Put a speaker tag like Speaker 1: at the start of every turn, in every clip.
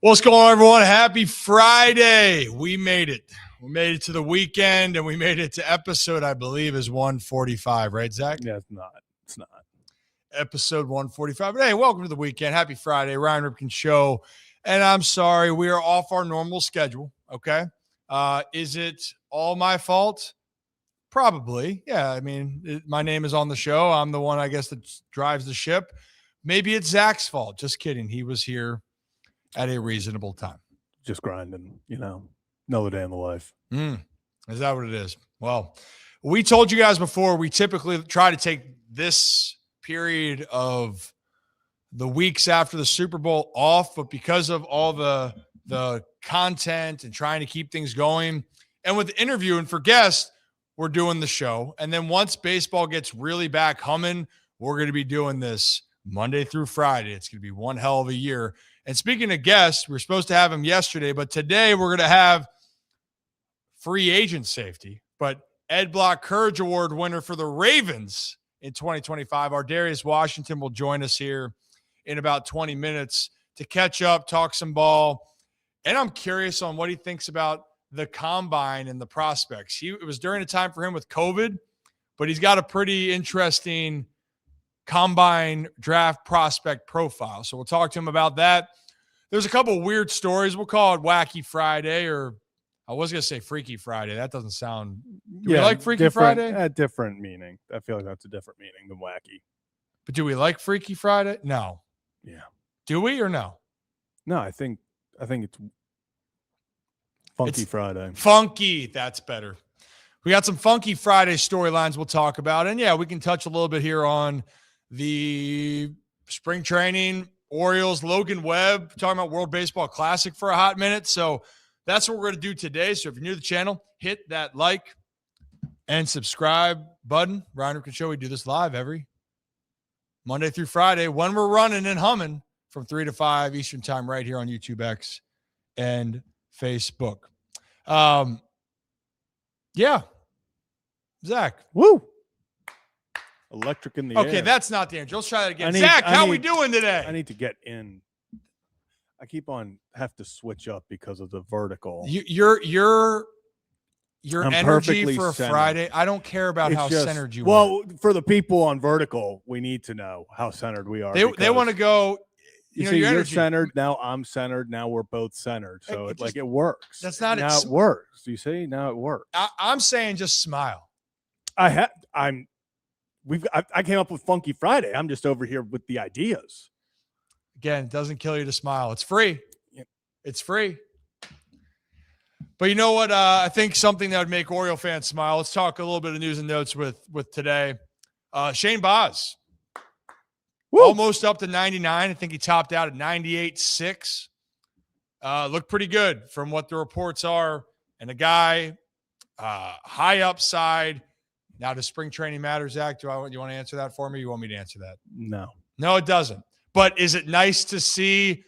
Speaker 1: What's going on, everyone? Happy Friday. We made it. We made it to the weekend, and we made it to episode, I believe, is 145, right, Zach?
Speaker 2: Yeah, it's not. It's not.
Speaker 1: Episode 145. But hey, welcome to the weekend. Happy Friday. Ryan Ripken Show. And I'm sorry, we are off our normal schedule, okay? Is it all my fault? Probably. Yeah, I mean, my name is on the show. I'm the one, I guess, that drives the ship. Maybe it's Zach's fault. Just kidding. He was here at a reasonable time.
Speaker 2: Just grinding, another day in the life.
Speaker 1: Is that what it is? Well, we told you guys before, we typically try to take this period of the weeks after the Super Bowl off, but because of all the content and trying to keep things going, and with interviewing for guests, we're doing the show. And then once baseball gets really back humming, we're going to be doing this Monday through Friday. It's going to be one hell of a year. And speaking of guests, we were supposed to have him yesterday, but today we're going to have free agent safety. But Ed Block Courage Award winner for the Ravens in 2025, Ardarius Washington, will join us here in about 20 minutes to catch up, talk some ball. And I'm curious on what he thinks about the combine and the prospects. It was during a time for him with COVID, but he's got a pretty interesting combine draft prospect profile. So we'll talk to him about that. There's a couple weird stories. We'll call it Wacky Friday, or I was going to say Freaky Friday. That doesn't sound. Do we like Freaky Friday?
Speaker 2: A different meaning. I feel like that's a different meaning than wacky.
Speaker 1: But do we like Freaky Friday? No.
Speaker 2: Yeah.
Speaker 1: Do we or no?
Speaker 2: No, I think it's Funky Friday.
Speaker 1: Funky. That's better. We got some Funky Friday storylines we'll talk about. And yeah, we can touch a little bit here on the spring training, Orioles, Logan Webb, talking about World Baseball Classic for a hot minute. So that's what we're going to do today. So if you're new to the channel, hit that like and subscribe button. Ryan Ripken Show, we do this live every Monday through Friday when we're running and humming from 3 to 5 Eastern time right here on YouTube, X, and Facebook. Yeah. Zach.
Speaker 2: Woo. Electric in the air.
Speaker 1: Okay, that's not the answer. Let's try that again. Zach, how we doing today?
Speaker 2: I need to get in. I have to switch up because of the vertical.
Speaker 1: Your energy for a
Speaker 2: centered.
Speaker 1: Friday. I don't care about how centered you are.
Speaker 2: Well, for the people on vertical, we need to know how centered we are.
Speaker 1: They want to go.
Speaker 2: You see, you're centered. Now I'm centered. Now we're both centered. So it works.
Speaker 1: That's not
Speaker 2: now it works. You see, now it works.
Speaker 1: I'm saying just smile.
Speaker 2: I came up with Funky Friday. I'm just over here with the ideas.
Speaker 1: Again, it doesn't kill you to smile. It's free. It's free. But you know what? I think something that would make Oriole fans smile. Let's talk a little bit of news and notes with today. Shane Baz. Woo. Almost up to 99. I think he topped out at 98.6. Looked pretty good from what the reports are. And a guy, high upside. Now, does spring training matter, Zach? You want to answer that for me? You want me to answer that? No, it doesn't. But is it nice to see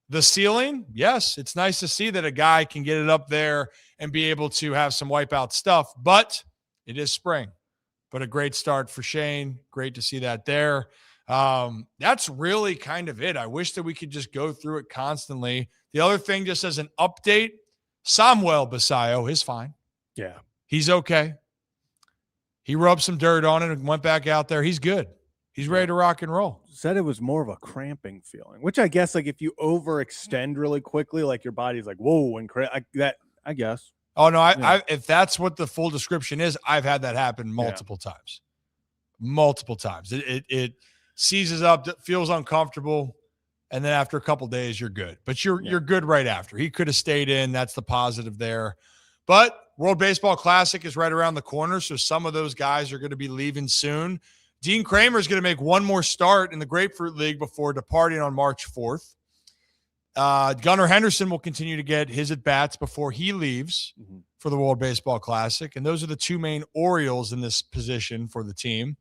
Speaker 1: the ceiling? Yes, it's nice to see that a guy can get it up there and be able to have some wipeout stuff. But it is spring. But a great start for Shane. Great to see that there. That's really kind of it. I wish that we could just go through it constantly. The other thing, just as an update, Samuel Basayo is fine.
Speaker 2: Yeah.
Speaker 1: He's okay. He rubbed some dirt on it and went back out there. He's good. He's ready to rock and roll.
Speaker 2: Said it was more of a cramping feeling, which I guess, like, if you overextend really quickly, like your body's like, whoa, and I guess.
Speaker 1: Oh, no, I if that's what the full description is, I've had that happen multiple times. Multiple times. It seizes up, feels uncomfortable, and then after a couple days, you're good. But you're good right after. He could have stayed in. That's the positive there. But World Baseball Classic is right around the corner, so some of those guys are going to be leaving soon. Dean Kramer is going to make one more start in the Grapefruit League before departing on March 4th. Gunnar Henderson will continue to get his at-bats before he leaves for the World Baseball Classic, and those are the two main Orioles in this position for the team.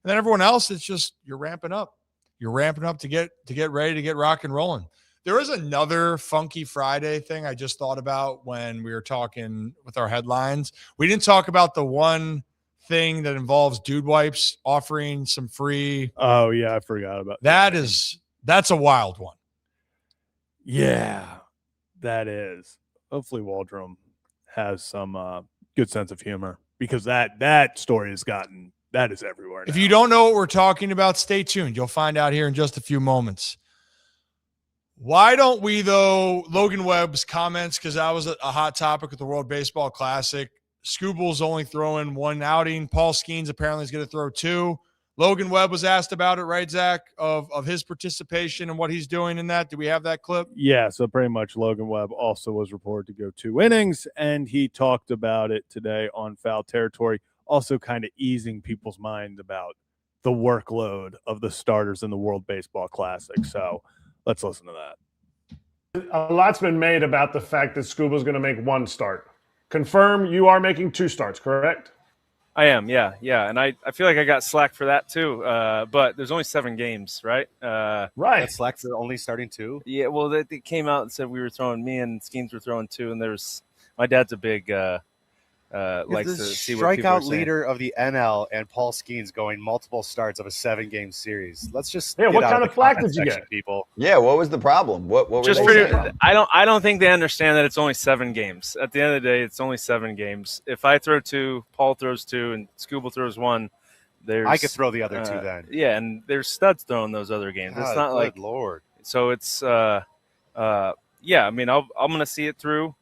Speaker 1: And then everyone else, it's just you're ramping up. You're ramping up to get ready to get rock and rolling. There is another Funky Friday thing I just thought about when we were talking with our headlines. We didn't talk about the one thing that involves Dude Wipes offering some free.
Speaker 2: Oh, yeah, I forgot about
Speaker 1: that. That's a wild one.
Speaker 2: Yeah. That is. Hopefully Waldron has some good sense of humor, because that story has gotten, that is everywhere now.
Speaker 1: If you don't know what we're talking about, stay tuned. You'll find out here in just a few moments. Why don't we, though, Logan Webb's comments, because that was a hot topic at the World Baseball Classic. Scooble's only throwing one outing. Paul Skeens apparently is going to throw two. Logan Webb was asked about it, right, Zach, of his participation and what he's doing in that. Do we have that clip?
Speaker 2: Yeah, so pretty much Logan Webb also was reported to go 2 innings, and he talked about it today on Foul Territory, also kind of easing people's mind about the workload of the starters in the World Baseball Classic. So let's listen to that.
Speaker 3: A lot's been made about the fact that Scuba's going to make 1 start. Confirm you are making 2 starts, correct?
Speaker 4: I am, yeah. And I feel like I got slack for that too. But there's only 7 games, right?
Speaker 3: Right.
Speaker 5: That's slack for only starting 2?
Speaker 4: Yeah, well, they came out and said we were throwing, me and Skeens were throwing 2, and there's my dad's a big likes
Speaker 5: the
Speaker 4: to see what people are
Speaker 5: strikeout
Speaker 4: saying.
Speaker 5: leader of the NL and Paul Skeens going multiple starts of a 7-game series. Let's just
Speaker 3: Yeah,
Speaker 5: get
Speaker 3: what
Speaker 5: out
Speaker 3: kind
Speaker 5: of
Speaker 3: of
Speaker 5: the
Speaker 3: flack
Speaker 5: comment
Speaker 3: did you
Speaker 5: section,
Speaker 3: get?
Speaker 5: people?
Speaker 6: Yeah, what was the problem? What were
Speaker 4: Just
Speaker 6: they
Speaker 4: for
Speaker 6: saying?
Speaker 4: I don't think they understand that it's only 7 games. At the end of the day, it's only 7 games. If I throw 2, Paul throws 2, and Scooble throws 1, there's
Speaker 5: I could throw the other 2 then.
Speaker 4: Yeah, and there's studs throwing those other games. It's not
Speaker 5: good
Speaker 4: like
Speaker 5: Lord.
Speaker 4: so. It's yeah. I mean, I'm gonna see it through.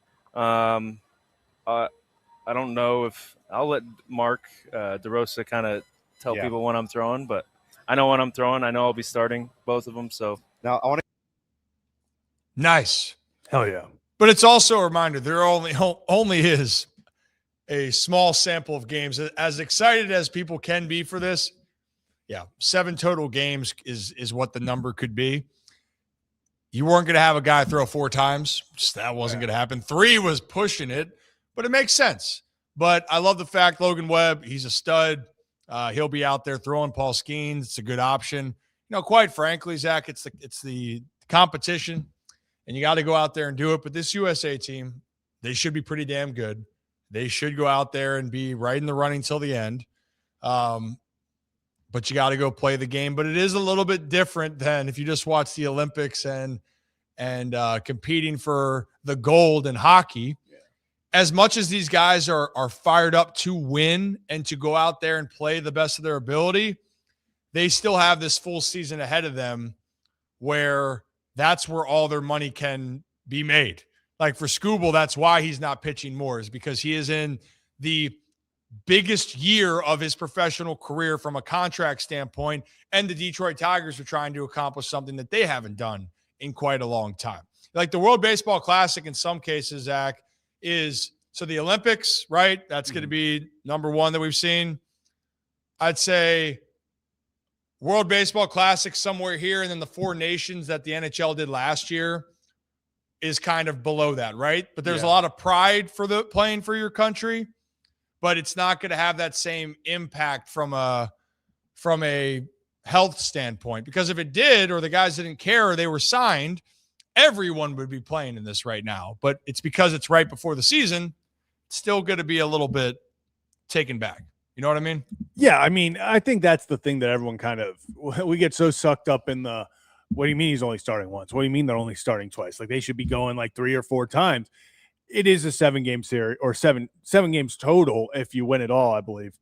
Speaker 4: I don't know if I'll let Mark DeRosa kind of tell people when I'm throwing, but I know when I'm throwing. I know I'll be starting both of them. So
Speaker 5: Now I want to.
Speaker 1: Nice.
Speaker 2: Hell yeah.
Speaker 1: But it's also a reminder there only is a small sample of games. As excited as people can be for this, yeah, 7 total games is what the number could be. You weren't going to have a guy throw 4 times. Just that wasn't going to happen. 3 was pushing it, but it makes sense. But I love the fact Logan Webb, he's a stud. He'll be out there throwing Paul Skeens. It's a good option. You know, quite frankly, Zach, it's the competition, and you got to go out there and do it. But this USA team, they should be pretty damn good. They should go out there and be right in the running till the end. But you got to go play the game. But it is a little bit different than if you just watch the Olympics and competing for the gold in hockey. As much as these guys are fired up to win and to go out there and play the best of their ability, they still have this full season ahead of them where that's where all their money can be made. Like for Scooble, that's why he's not pitching more, is because he is in the biggest year of his professional career from a contract standpoint, and the Detroit Tigers are trying to accomplish something that they haven't done in quite a long time. Like the World Baseball Classic in some cases, Zach, is so the Olympics, right? That's going to be number 1 that we've seen. I'd say World Baseball Classic somewhere here, and then the 4 nations that the NHL did last year is kind of below that, right? But there's a lot of pride for the playing for your country, but it's not going to have that same impact from a health standpoint, because if it did, or the guys didn't care, or they were signed, everyone would be playing in this right now. But it's because it's right before the season, it's still going to be a little bit taken back. You know what I mean?
Speaker 2: Yeah, I mean, I think that's the thing that everyone kind of, we get so sucked up in the, what do you mean he's only starting once? What do you mean they're only starting twice? Like they should be going like 3 or 4 times. It is a 7-game series, or seven games total if you win it all, I believe.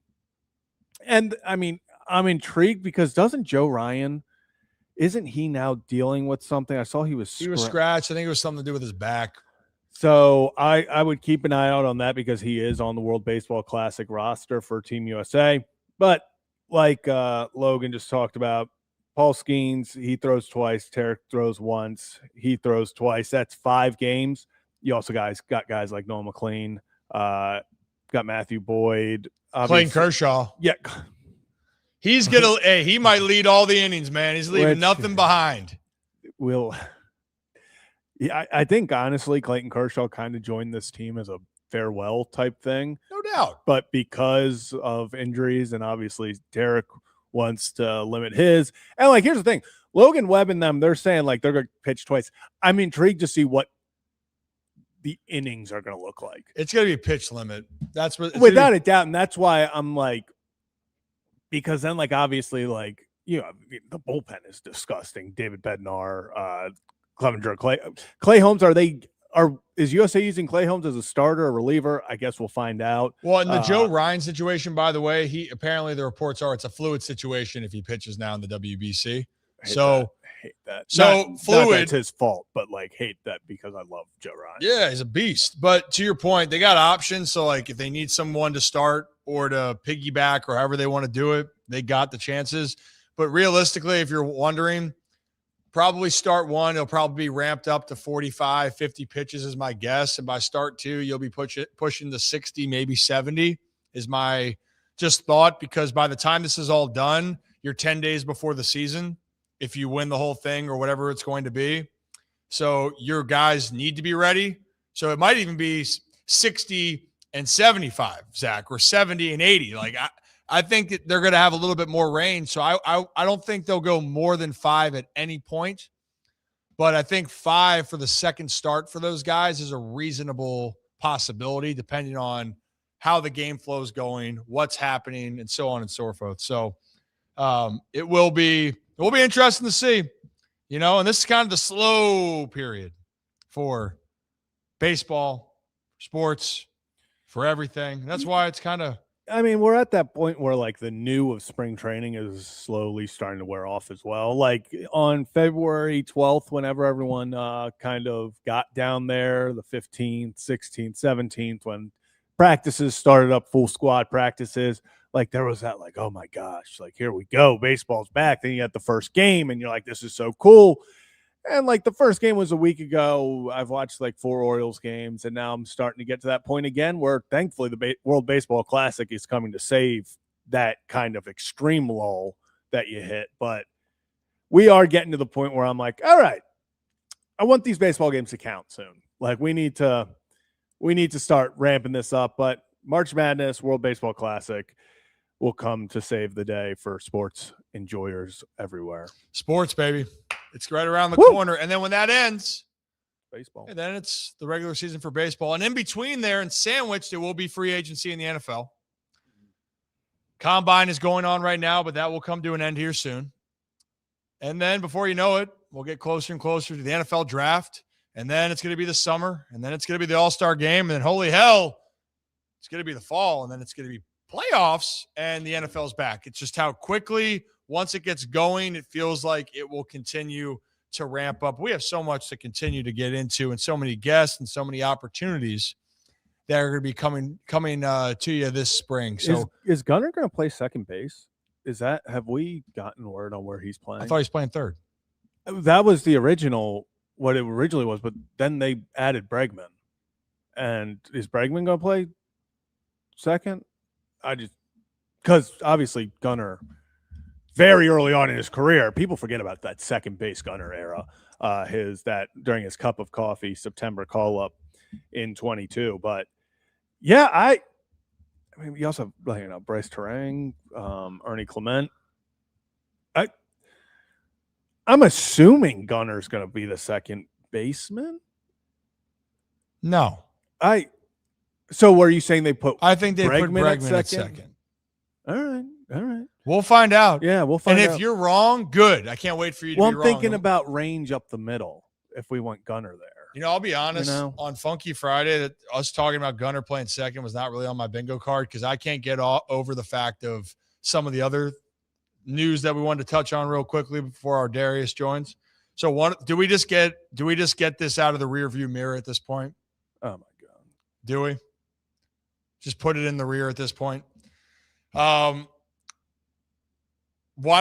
Speaker 2: And I mean, I'm intrigued because doesn't Joe Ryan, isn't he now dealing with something? I saw he was
Speaker 1: scratched. I think it was something to do with his back.
Speaker 2: So I would keep an eye out on that, because he is on the World Baseball Classic roster for Team USA. But like Logan just talked about, Paul Skeens, he throws twice. Tarek throws once. He throws twice. That's 5 games. You also got guys like Noah McLean, got Matthew Boyd,
Speaker 1: Clayton Kershaw.
Speaker 2: Yeah.
Speaker 1: He's going to, hey, he might lead all the innings, man. He's leaving nothing behind.
Speaker 2: Yeah, I think honestly, Clayton Kershaw kind of joined this team as a farewell type thing.
Speaker 1: No doubt.
Speaker 2: But because of injuries, and obviously Derek wants to limit his, and like, here's the thing, Logan Webb and them, they're saying like they're going to pitch twice. I'm intrigued to see what the innings are going to look like.
Speaker 1: It's going to be a pitch limit. That's what,
Speaker 2: without a doubt. And that's why I'm like, because then like, obviously, like, you know, the bullpen is disgusting. David Bednar, Clevenger, Clay Holmes, are they Is USA using Clay Holmes as a starter or reliever? I guess we'll find out.
Speaker 1: Well, in the Joe Ryan situation, by the way, he apparently the reports are it's a fluid situation if he pitches now in the WBC.
Speaker 2: Hate that.
Speaker 1: So
Speaker 2: not
Speaker 1: fluid.
Speaker 2: That's his fault, but like hate that because I love Joe Ryan.
Speaker 1: Yeah, he's a beast. But to your point, they got options. So like if they need someone to start or to piggyback or however they want to do it, they got the chances. But realistically, if you're wondering, probably start one. It'll probably be ramped up to 45, 50 pitches is my guess. And by start two, you'll be pushing the 60, maybe 70 is my just thought, because by the time this is all done, you're 10 days before the season if you win the whole thing or whatever it's going to be. So your guys need to be ready. So it might even be 60 and 75, Zach, or 70 and 80. Like I think that they're going to have a little bit more range. So I don't think they'll go more than 5 at any point. But I think 5 for the second start for those guys is a reasonable possibility, depending on how the game flow is going, what's happening, and so on and so forth. So it will be interesting to see, and this is kind of the slow period for baseball, sports, for everything. That's why it's kind of,
Speaker 2: we're at that point where like the new of spring training is slowly starting to wear off as well. Like on February 12th, whenever everyone kind of got down there, the 15th, 16th, 17th, when practices started up, full squad practices, like there was that like, oh my gosh, like here we go, baseball's back. Then you had the first game and you're like, this is so cool. And like the first game was a week ago. I've watched like 4 Orioles games, and now I'm starting to get to that point again where thankfully the World Baseball Classic is coming to save that kind of extreme lull that you hit. But we are getting to the point where I'm like, all right, I want these baseball games to count soon. Like we need to start ramping this up. But March Madness, World Baseball Classic will come to save the day for sports enjoyers everywhere.
Speaker 1: Sports, baby. It's right around the corner. And then when that ends,
Speaker 2: baseball.
Speaker 1: And then it's the regular season for baseball. And in between there and sandwiched, there will be free agency in the NFL. Combine is going on right now, but that will come to an end here soon. And then before you know it, we'll get closer and closer to the NFL draft. And then it's going to be the summer. And then it's going to be the All-Star game. And then holy hell, it's going to be the fall. And then it's going to be playoffs, and the NFL's back. It's just how quickly, once it gets going, it feels like it will continue to ramp up. We have so much to continue to get into, and so many guests and so many opportunities that are going to be coming to you this spring. So
Speaker 2: is Gunnar going to play second base? Have we gotten word on where he's playing?
Speaker 1: I thought he was playing third.
Speaker 2: That was what it originally was, but then they added Bregman. And is Bregman going to play second? Because obviously Gunnar, very early on in his career, people forget about that second base Gunnar era. During his cup of coffee September call up in 22. But yeah, we also have Bryce Terang, Ernie Clement. I'm assuming Gunnar's going to be the second baseman.
Speaker 1: No,
Speaker 2: So were you saying they put?
Speaker 1: I think they put Bregman at second.
Speaker 2: All right.
Speaker 1: We'll find out.
Speaker 2: Yeah, we'll find out.
Speaker 1: And if you're wrong, good. I can't wait for you to be wrong.
Speaker 2: I'm thinking about range up the middle if we want Gunnar there.
Speaker 1: I'll be honest. On Funky Friday, that us talking about Gunnar playing second was not really on my bingo card because I can't get over the fact of some of the other news that we wanted to touch on real quickly before our Darius joins. So do we just get this out of the rear view mirror at this point?
Speaker 2: Oh my God.
Speaker 1: Do we? Just put it in the rear at this point. Why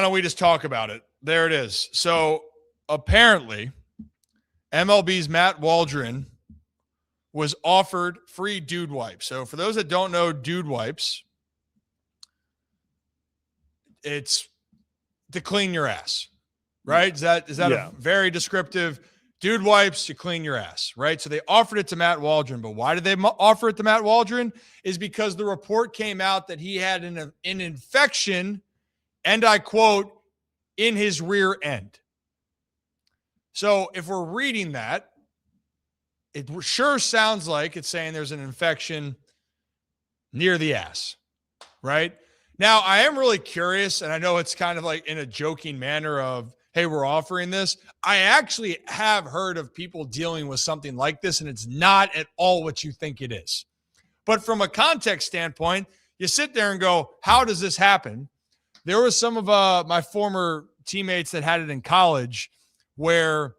Speaker 1: don't we just talk about it? There it is. So apparently MLB's Matt Waldron was offered free dude wipes. So for those that don't know dude wipes, it's to clean your ass, right? Is that a very descriptive dude wipes? You clean your ass, right? So they offered it to Matt Waldron, but why did they offer it to Matt Waldron? Is because the report came out that he had an infection, and I quote, in his rear end. So if we're reading that, it sure sounds like it's saying there's an infection near the ass, right? Now, I am really curious, and I know it's kind of like in a joking manner of, hey, we're offering this. I actually have heard of people dealing with something like this, and it's not at all what you think it is. But from a context standpoint, you sit there and go, how does this happen? There was some of my former teammates that had it in college where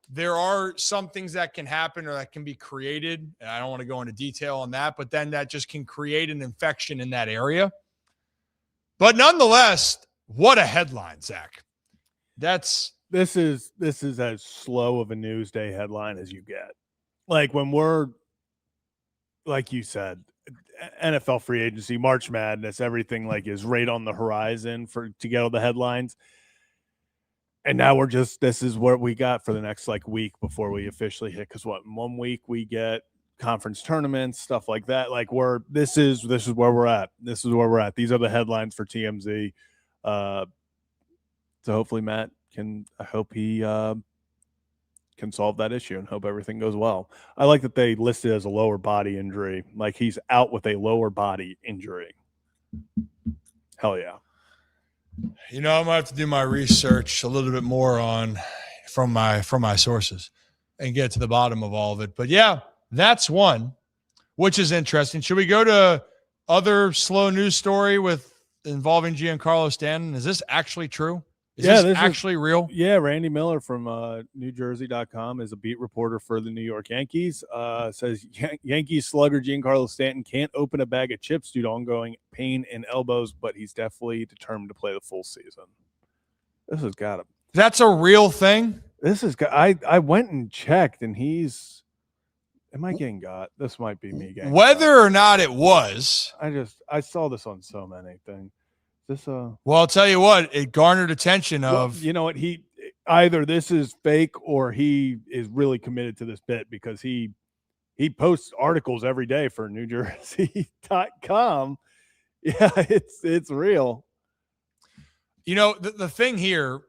Speaker 1: there are some things that can happen or that can be created. And I don't want to go into detail on that, but then that just can create an infection in that area. But nonetheless, what a headline, Zach. This
Speaker 2: is as slow of a news day headline as you get. Like when we're, like you said, NFL free agency, March Madness, everything like is right on the horizon to get all the headlines. And now this is what we got for the next like week before we officially hit. Cause in 1 week we get conference tournaments, stuff like that. Like this is where we're at. This is where we're at. These are the headlines for TMZ. So hopefully Matt I hope he can solve that issue and hope everything goes well. I like that they listed as a lower body injury. Like he's out with a lower body injury. Hell yeah.
Speaker 1: I'm gonna have to do my research a little bit more from my sources and get to the bottom of all of it. But yeah, that's one, which is interesting. Should we go to other slow news story involving Giancarlo Stanton? Is this actually true? Is this actually real?
Speaker 2: Yeah, Randy Miller from NewJersey.com is a beat reporter for the New York Yankees. Says Yankees slugger Giancarlo Stanton can't open a bag of chips due to ongoing pain in elbows, but he's definitely determined to play the full season. This has got him.
Speaker 1: That's a real thing?
Speaker 2: I went and checked, and am I getting got? This might be me getting
Speaker 1: whether got. Or not it was.
Speaker 2: I saw this on so many things. Well,
Speaker 1: I'll tell you what, it garnered attention of.
Speaker 2: You know what? Either this is fake or he is really committed to this bit because he posts articles every day for NewJersey.com. Yeah, it's real.
Speaker 1: The thing here,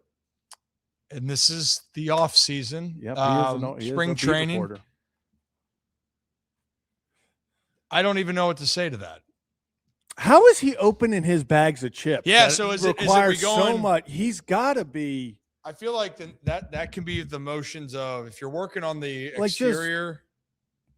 Speaker 1: and this is the off season, spring training. Reporter. I don't even know what to say to that.
Speaker 2: How is he opening his bags of chips?
Speaker 1: Yeah, so is it going,
Speaker 2: so much? He's got to be.
Speaker 1: I feel like that can be the motions of if you're working on the exterior,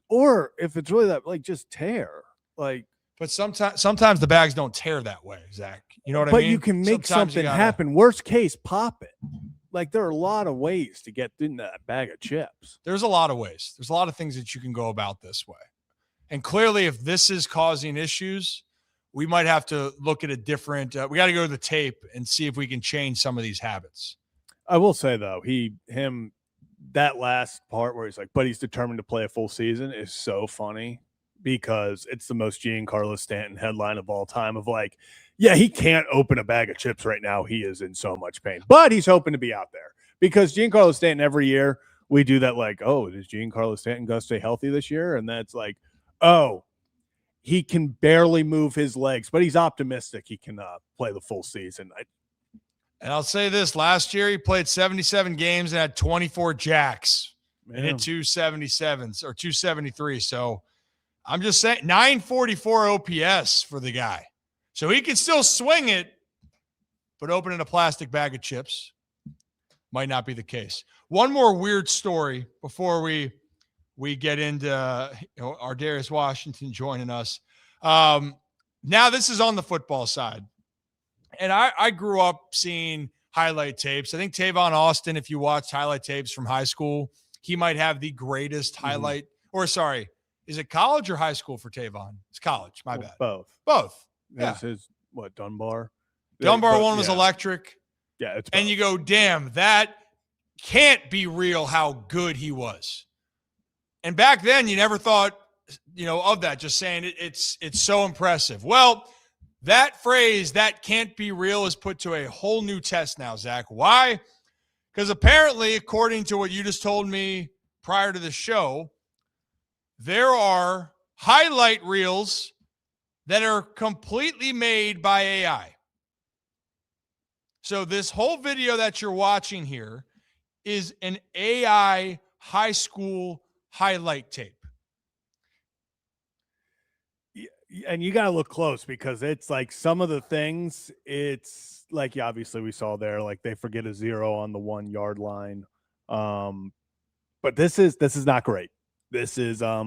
Speaker 2: or if it's really that just tear.
Speaker 1: But sometimes the bags don't tear that way, Zach. You know what I mean?
Speaker 2: But you can make something happen. Worst case, pop it. There are a lot of ways to get in that bag of chips.
Speaker 1: There's a lot of ways. There's a lot of things that you can go about this way, and clearly, if this is causing issues, we might have to look at a different we got to go to the tape and see if we can change some of these habits.
Speaker 2: I will say, though, that last part where he's like, but he's determined to play a full season is so funny because it's the most Giancarlo Stanton headline of all time of yeah, he can't open a bag of chips right now. He is in so much pain, but he's hoping to be out there because Giancarlo Stanton every year we do that does Giancarlo Stanton go stay healthy this year? And that's he can barely move his legs, but he's optimistic he can play the full season.
Speaker 1: And I'll say this, last year he played 77 games and had 24 jacks and hit 277s or 273. So I'm just saying 944 OPS for the guy. So he can still swing it, but opening a plastic bag of chips might not be the case. One more weird story before we get into our Darius Washington joining us. Now this is on the football side. And I grew up seeing highlight tapes. I think Tavon Austin, if you watched highlight tapes from high school, he might have the greatest highlight. Or sorry, is it college or high school for Tavon? It's college. My bad.
Speaker 2: Both.
Speaker 1: Yeah.
Speaker 2: His Dunbar?
Speaker 1: Dunbar one was electric.
Speaker 2: Yeah.
Speaker 1: And you go, damn, that can't be real how good he was. And back then you never thought, of that, just saying it's so impressive. Well, that phrase, that can't be real, is put to a whole new test now, Zach. Why? Because apparently, according to what you just told me prior to the show, there are highlight reels that are completely made by AI. So this whole video that you're watching here is an AI high school highlight tape.
Speaker 2: and you got to look close because it's like some of the things it's like, yeah, obviously we saw there, like they forget a 0 on the 1 yard line. But this is not great. This is,
Speaker 1: Are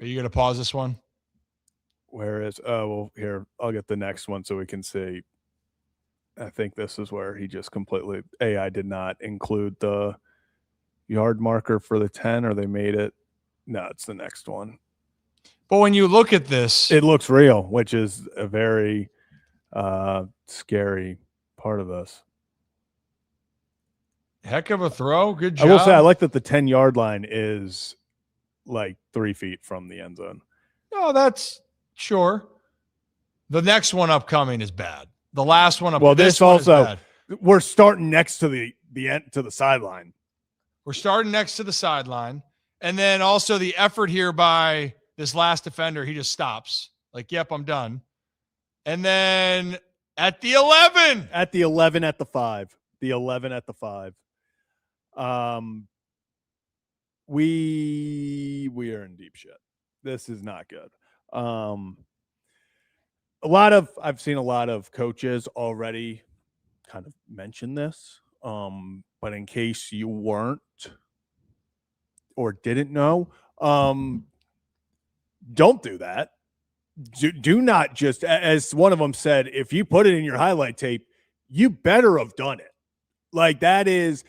Speaker 1: you going to pause this one?
Speaker 2: where is, oh, well, here, I'll get the next one so we can see. I think this is where he just completely, AI did not include the yard marker for the 10, or they made it. No, it's the next one.
Speaker 1: But when you look at this,
Speaker 2: It looks real, which is a very scary part of this.
Speaker 1: heck of a throw. Good job.
Speaker 2: I will say I like that the 10-yard line is like 3 feet from the end zone.
Speaker 1: No, that's sure. The next one upcoming is bad. The last one up.
Speaker 2: Well, this
Speaker 1: one is
Speaker 2: also,
Speaker 1: bad.
Speaker 2: we're starting next to the end, to the sideline.
Speaker 1: We're starting next to the sideline. And then also the effort here by this last defender, he just stops. Like, yep, I'm done. And then at the 11.
Speaker 2: At the 11 at the 5. The 11 at the 5. We are in deep shit. This is not good. I've seen a lot of coaches already kind of mention this. But in case you weren't or didn't know, don't do that. Do not just, as one of them said, if you put it in your highlight tape, you better have done it. Like that is,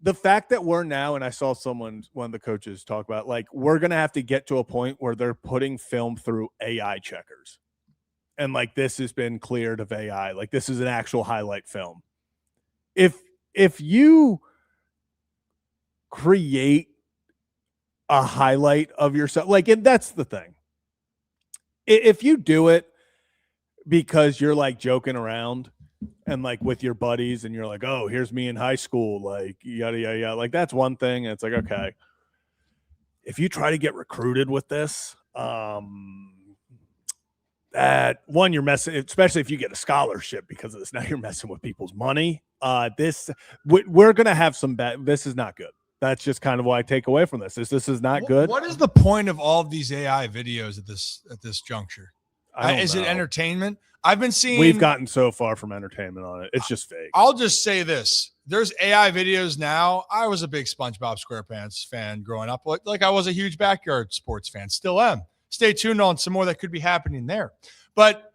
Speaker 2: the fact that we're now, and I saw one of the coaches talk about, like, we're going to have to get to a point where they're putting film through AI checkers. And like, this has been cleared of AI. Like this is an actual highlight film. If you create a highlight of yourself, like, and that's the thing. If you do it because you're like joking around and like with your buddies and you're like, oh, here's me in high school, like yada, yada, yada. Like that's one thing. And it's like, okay, if you try to get recruited with this, that one, you're messing, especially if you get a scholarship because of this. Now you're messing with people's money. We're going to have some bad, this is not good. That's just kind of what I take away from this. This is not good.
Speaker 1: What is the point of all of these AI videos at this juncture? Is it entertainment? I've been seeing.
Speaker 2: We've gotten so far from entertainment on it. It's just fake.
Speaker 1: I'll just say this: there's AI videos now. I was a big SpongeBob SquarePants fan growing up. Like I was a huge backyard sports fan. Still am. Stay tuned on some more that could be happening there. But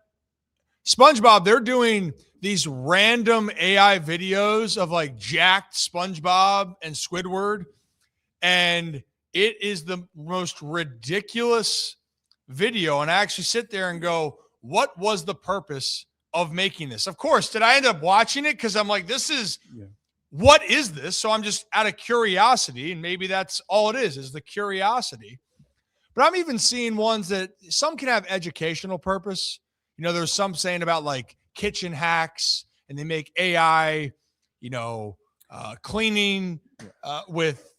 Speaker 1: SpongeBob, they're doing these random AI videos of like jacked SpongeBob and Squidward. And it is the most ridiculous video. And I actually sit there and go, what was the purpose of making this? Of course, did I end up watching it? Because I'm like, what is this? So I'm just out of curiosity. And maybe that's all it is the curiosity. But I'm even seeing ones that some can have educational purpose. You know, there's some saying about like kitchen hacks, and they make AI, cleaning with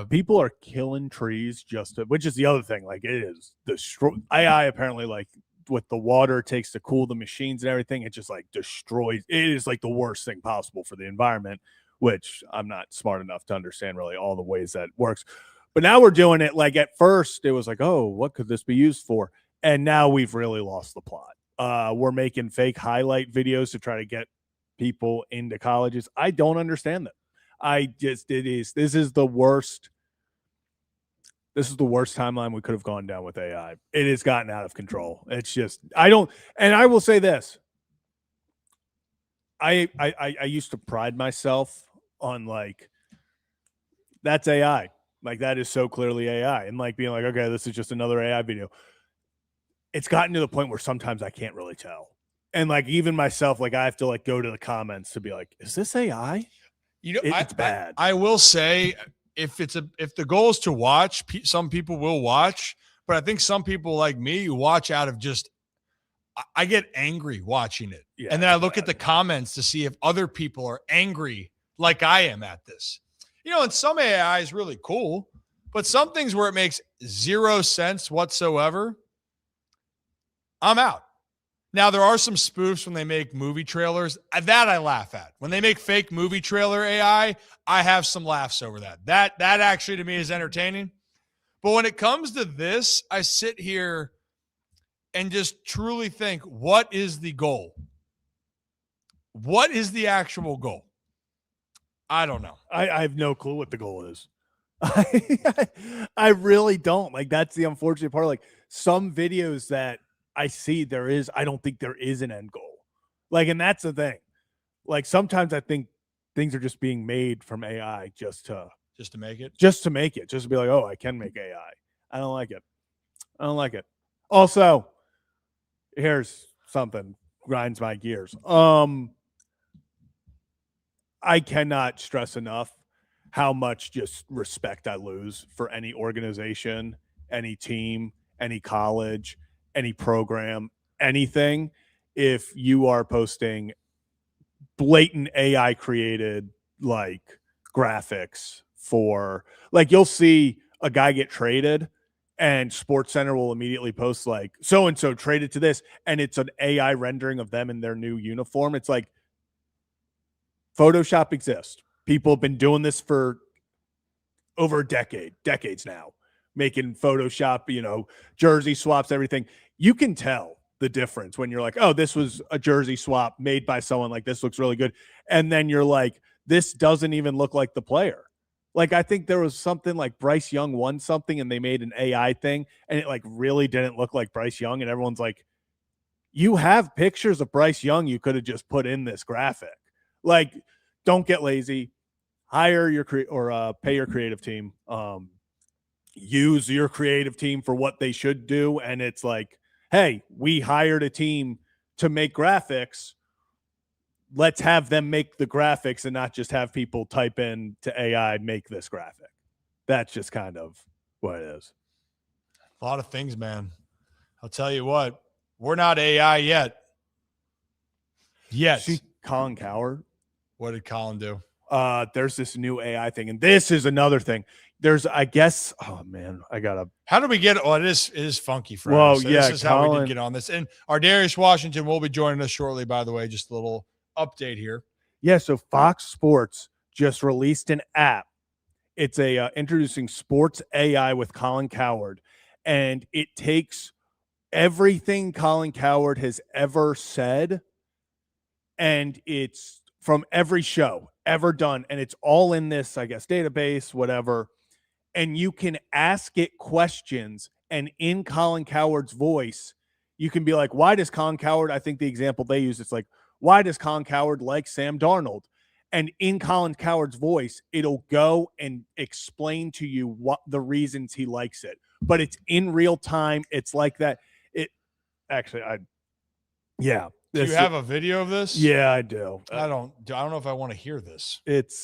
Speaker 2: people are killing trees which is the other thing. Like it is destroy AI apparently, like with the water it takes to cool the machines and everything, it just like destroys. It is like the worst thing possible for the environment, which I'm not smart enough to understand really all the ways that works. But now we're doing it like at first it was like, oh, what could this be used for? And now we've really lost the plot. We're making fake highlight videos to try to get people into colleges. I don't understand that. This is the worst. This is the worst timeline we could have gone down with AI. It has gotten out of control. It's just, and I will say this. I used to pride myself on like, that's AI. Like that is so clearly AI, and like being like, okay, this is just another AI video. It's gotten to the point where sometimes I can't really tell. And like, even myself, like I have to like go to the comments to be like, is this AI? It's bad.
Speaker 1: I will say if the goal is to watch, some people will watch, but I think some people like me who watch out of just, I get angry watching it. Yeah, and then I look at the comments to see if other people are angry like I am at this. And some AI is really cool, but some things where it makes zero sense whatsoever, I'm out. Now, there are some spoofs when they make movie trailers. That I laugh at. When they make fake movie trailer AI, I have some laughs over that. That actually to me is entertaining. But when it comes to this, I sit here and just truly think, what is the goal? What is the actual goal? I don't know.
Speaker 2: I have no clue what the goal is. I really don't. Like, that's the unfortunate part. Like, some videos that I see, I don't think there is an end goal. Like, and that's the thing. Like, sometimes I think things are just being made from AI just to
Speaker 1: make it.
Speaker 2: Just to be like, oh, I can make AI. I don't like it. Also, here's something grinds my gears. I cannot stress enough how much just respect I lose for any organization, any team, any college, any program, anything, if you are posting blatant AI created like graphics for, like, you'll see a guy get traded and Sports Center will immediately post like so and so traded to this, and it's an AI rendering of them in their new uniform. It's like, Photoshop exists. People have been doing this for over decades now, making Photoshop, jersey swaps, everything. You can tell the difference when you're like, oh, this was a jersey swap made by someone, like, this looks really good. And then you're like, this doesn't even look like the player. Like, I think there was something like Bryce Young won something and they made an AI thing and it like really didn't look like Bryce Young. And everyone's like, you have pictures of Bryce Young you could have just put in this graphic. Like, don't get lazy. Hire your pay your creative team. Use your creative team for what they should do. And it's like, hey, we hired a team to make graphics. Let's have them make the graphics and not just have people type in to AI, make this graphic. That's just kind of what it is.
Speaker 1: A lot of things, man. I'll tell you what, we're not AI yet. Yes.
Speaker 2: See Colin Cowherd?
Speaker 1: What did Colin do?
Speaker 2: There's this new AI thing, and this is another thing. There's, I guess, oh man,
Speaker 1: how do we get? Well, it is funky for
Speaker 2: us.
Speaker 1: So this is how we did get on this. And our Darius Washington will be joining us shortly, by the way. Just a little update here.
Speaker 2: Yeah, so Fox Sports just released an app. It's introducing sports AI with Colin Cowherd, and it takes everything Colin Cowherd has ever said, and it's from every show ever done, and it's all in this, I guess, database, whatever. And you can ask it questions, and in Colin Cowherd's voice, you can be like, why does Colin Cowherd, I think the example they use, it's like, why does Colin Cowherd like Sam Darnold? And in Colin Cowherd's voice, it'll go and explain to you what the reasons he likes it. But it's in real time. It's like that.
Speaker 1: Do you have a video of this?
Speaker 2: Yeah, I do.
Speaker 1: I don't know if I want to hear this.
Speaker 2: It's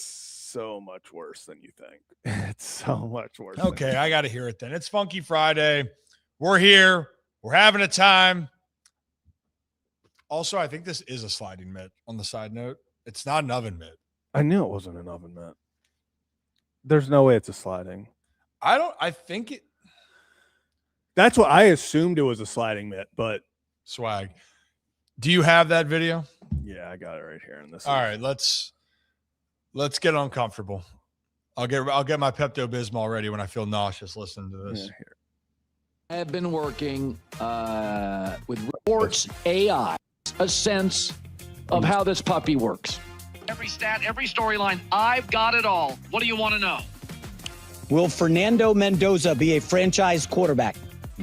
Speaker 2: so much worse than you think. It's so much worse.
Speaker 1: Okay, I got to hear it then. It's Funky Friday. We're here. We're having a time. Also, I think this is a sliding mitt on the side note. It's not an oven mitt.
Speaker 2: I knew it wasn't an oven mitt. There's no way it's a sliding.
Speaker 1: I think it.
Speaker 2: That's what I assumed it was, a sliding mitt, but.
Speaker 1: Swag. Do you have that video?
Speaker 2: Yeah, I got it right here in this.
Speaker 1: All right, let's get uncomfortable. I'll get my Pepto-Bismol ready when I feel nauseous listening to this.
Speaker 2: Yeah, here.
Speaker 7: I have been working with Sports AI, a sense of how this puppy works. Every stat, every storyline, I've got it all. What do you want to know?
Speaker 8: Will Fernando Mendoza be a franchise quarterback?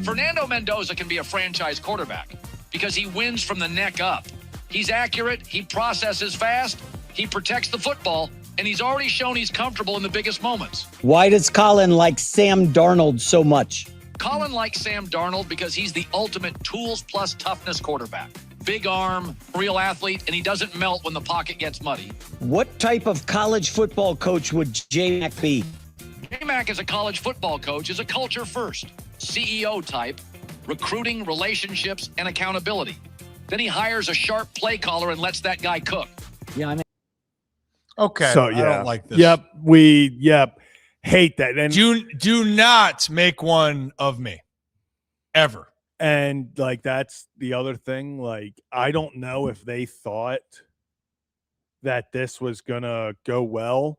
Speaker 7: Fernando Mendoza can be a franchise quarterback because he wins from the neck up. He's accurate, he processes fast, he protects the football, and he's already shown he's comfortable in the biggest moments.
Speaker 8: Why does Colin like Sam Darnold so much?
Speaker 7: Colin likes Sam Darnold because he's the ultimate tools plus toughness quarterback. Big arm, real athlete, and he doesn't melt when the pocket gets muddy.
Speaker 8: What type of college football coach would J-Mac be?
Speaker 7: J-Mac as a college football coach is a culture first, CEO type, recruiting, relationships, and accountability. Then he hires a sharp play caller and lets that guy cook.
Speaker 8: Yeah, I mean.
Speaker 1: Okay.
Speaker 2: So yeah,
Speaker 1: I don't like this.
Speaker 2: Yep. Hate that. And
Speaker 1: do not make one of me. Ever.
Speaker 2: And like, that's the other thing. Like, I don't know if they thought that this was gonna go well.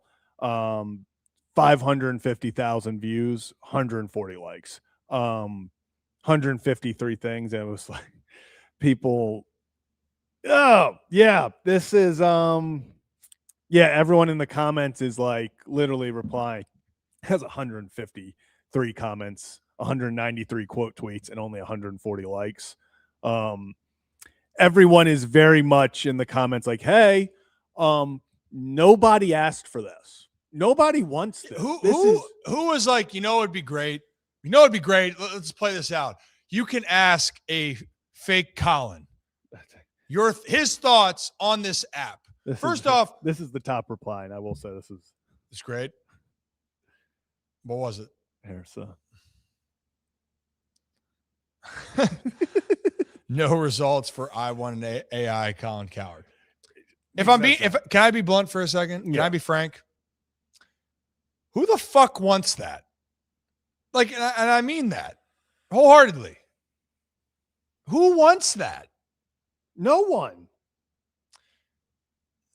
Speaker 2: 550,000 views, 140 likes, 153 things. And it was like people, oh yeah, this is yeah, everyone in the comments is like literally replying. Has 153 comments, 193 quote tweets, and only 140 likes. Everyone is very much in the comments like, hey, nobody asked for this. Nobody wants this.
Speaker 1: Who was like, it'd be great. It'd be great. Let's play this out. You can ask a fake Colin his thoughts on this app. First off,
Speaker 2: this is the top reply, and I will say
Speaker 1: it's great. What was it?
Speaker 2: Here's
Speaker 1: no results for I want an AI Colin Coward. Can I be blunt for a second? Can I be frank? Who the fuck wants that? Like, and I mean that wholeheartedly. Who wants that?
Speaker 2: no one.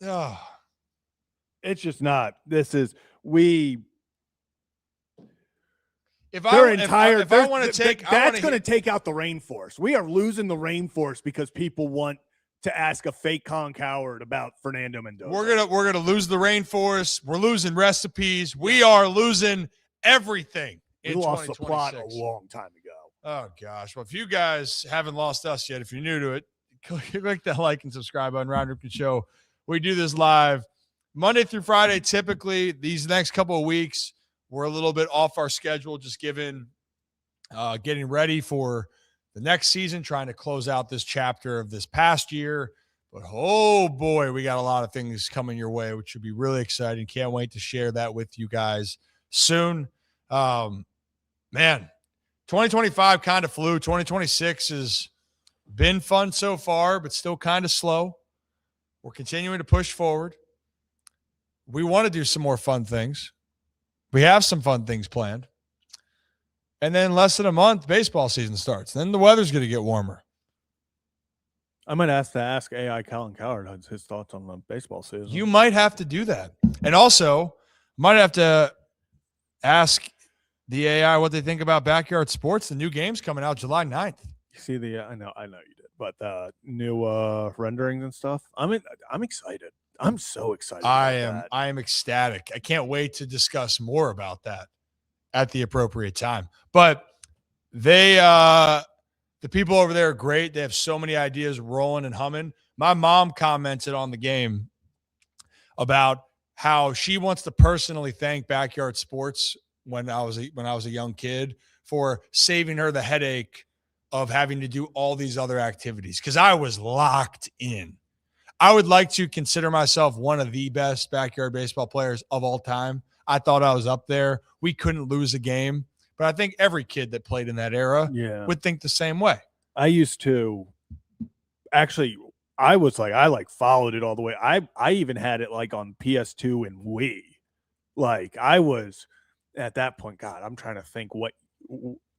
Speaker 1: Oh.
Speaker 2: It's just not. This is
Speaker 1: If I want to take,
Speaker 2: that's going to take out the rainforest. We are losing the rainforest because people want to ask a fake Colin Coward about Fernando Mendoza.
Speaker 1: We're gonna lose the rainforest. We're losing recipes. We are losing everything.
Speaker 2: We lost the plot a long time ago.
Speaker 1: Oh gosh. Well, if you guys haven't lost us yet, if you're new to it, click that like and subscribe on Ryan Ripken Show. We do this live Monday through Friday. Typically, these next couple of weeks, we're a little bit off our schedule, just given getting ready for the next season, trying to close out this chapter of this past year. But, oh, boy, we got a lot of things coming your way, which should be really exciting. Can't wait to share that with you guys soon. Man, 2025 kind of flew. 2026 has been fun so far, but still kind of slow. We're continuing to push forward. We want to do some more fun things. We have some fun things planned. And then less than a month, baseball season starts. Then the weather's going to get warmer.
Speaker 2: I might ask AI Colin Coward his thoughts on the baseball season.
Speaker 1: You might have to do that. And also, might have to ask the AI what they think about Backyard Sports. The new game's coming out July 9th.
Speaker 2: You see I know you did. But new renderings and stuff. I'm excited. I'm so excited.
Speaker 1: I am ecstatic. I can't wait to discuss more about that at the appropriate time. But the people over there are great. They have so many ideas rolling and humming. My mom commented on the game about how she wants to personally thank Backyard Sports when I was a young kid for saving her the headache of having to do all these other activities, because I was locked in. I would like to consider myself one of the best backyard baseball players of all time. I thought I was up there. We couldn't lose a game, but I think every kid that played in that era would think the same way.
Speaker 2: I used to actually, I followed it all the way. I even had it like on PS2 and Wii. Like I was at that point, God, I'm trying to think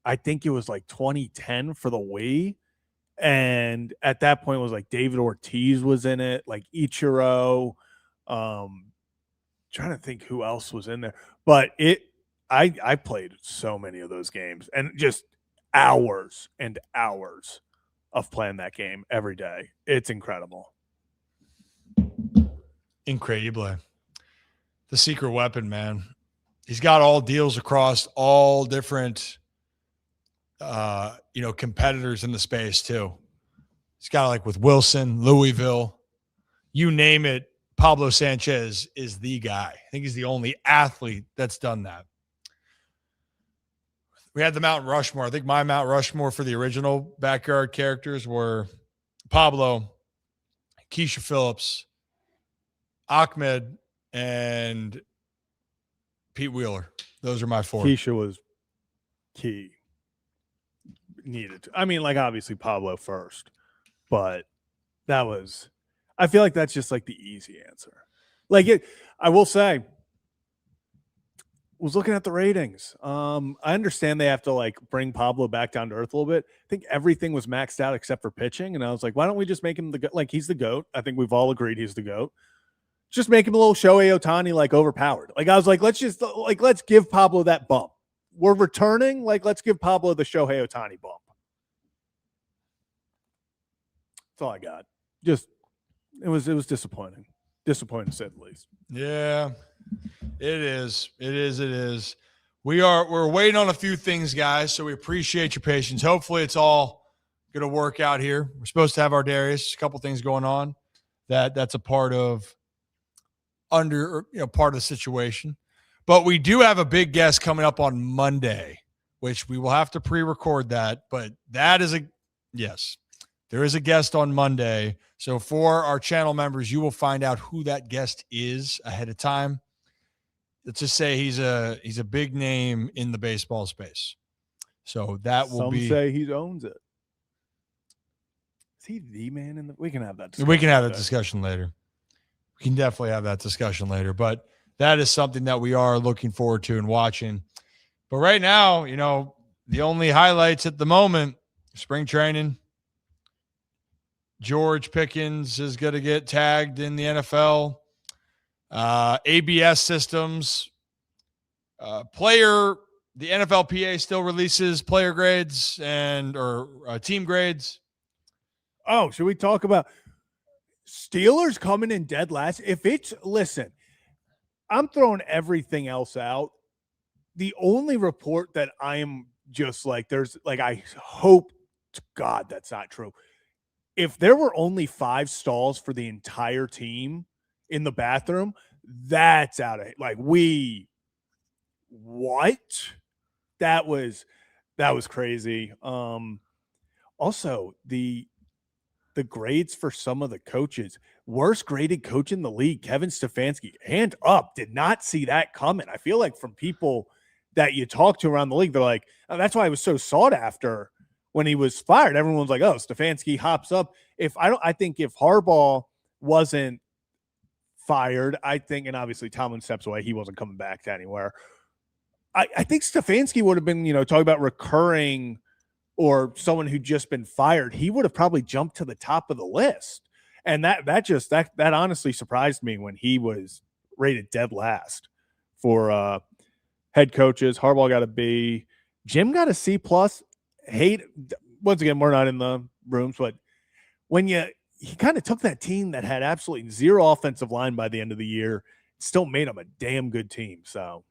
Speaker 2: I think it was like 2010 for the Wii. And at that point it was like David Ortiz was in it, like Ichiro. Trying to think who else was in there. But I played so many of those games and just hours and hours of playing that game every day. It's incredible.
Speaker 1: Incredible. The secret weapon, man. He's got all deals across all different competitors in the space too. He's got like with Wilson, Louisville, you name it. Pablo Sanchez is the guy. I think he's the only athlete that's done that. We had the Mount Rushmore. I think my Mount Rushmore for the original backyard characters were Pablo, Keisha Phillips, Ahmed, and Pete Wheeler. Those are my four.
Speaker 2: Keisha was key. Needed to. I mean, like obviously Pablo first, but I feel like that's just like the easy answer. I will say, was looking at the ratings. I understand they have to like bring Pablo back down to earth a little bit. I think everything was maxed out except for pitching. And I was like, why don't we just make him he's the GOAT. I think we've all agreed he's the GOAT. just make him a little Shohei Ohtani, like overpowered. Like I was like, let's give Pablo that bump. We're returning. Like, let's give Pablo the Shohei Ohtani bump. That's all I got. Just, it was disappointing. Disappointing to say the least.
Speaker 1: Yeah, it is. It is. We're waiting on a few things, guys. So we appreciate your patience. Hopefully it's all going to work out here. We're supposed to have our Darius, a couple things going on that's a part of part of the situation. But we do have a big guest coming up on Monday, which we will have to pre-record that. But that is yes, there is a guest on Monday. So for our channel members, you will find out who that guest is ahead of time. Let's just say he's a big name in the baseball space. So that will
Speaker 2: Some say he owns it. Is he the man in the? We can have that discussion.
Speaker 1: We can have that discussion later. We can definitely have that discussion later. But that is something that we are looking forward to and watching. But right now, the only highlights at the moment, spring training. George Pickens is going to get tagged in the NFL. ABS systems. The NFLPA still releases player grades or team grades.
Speaker 2: Oh, should we talk about Steelers coming in dead last? Listen, I'm throwing everything else out. The only report that I am just like, I hope to God that's not true. If there were only 5 stalls for the entire team in the bathroom, that's out of what? That was crazy. Also the grades for some of the coaches, worst graded coach in the league, Kevin Stefanski, hand up, did not see that coming. I feel like from people that you talk to around the league, they're like, oh, that's why I was so sought after when he was fired. Everyone's like, oh, Stefanski hops up. I think if Harbaugh wasn't fired, and obviously Tomlin steps away, he wasn't coming back to anywhere. I think Stefanski would have been, talking about recurring or someone who'd just been fired. He would have probably jumped to the top of the list. And that honestly surprised me when he was rated dead last for head coaches. Harbaugh got a B. Jim got a C+. Once again, we're not in the rooms, but when he kind of took that team that had absolutely zero offensive line by the end of the year, still made them a damn good team. So,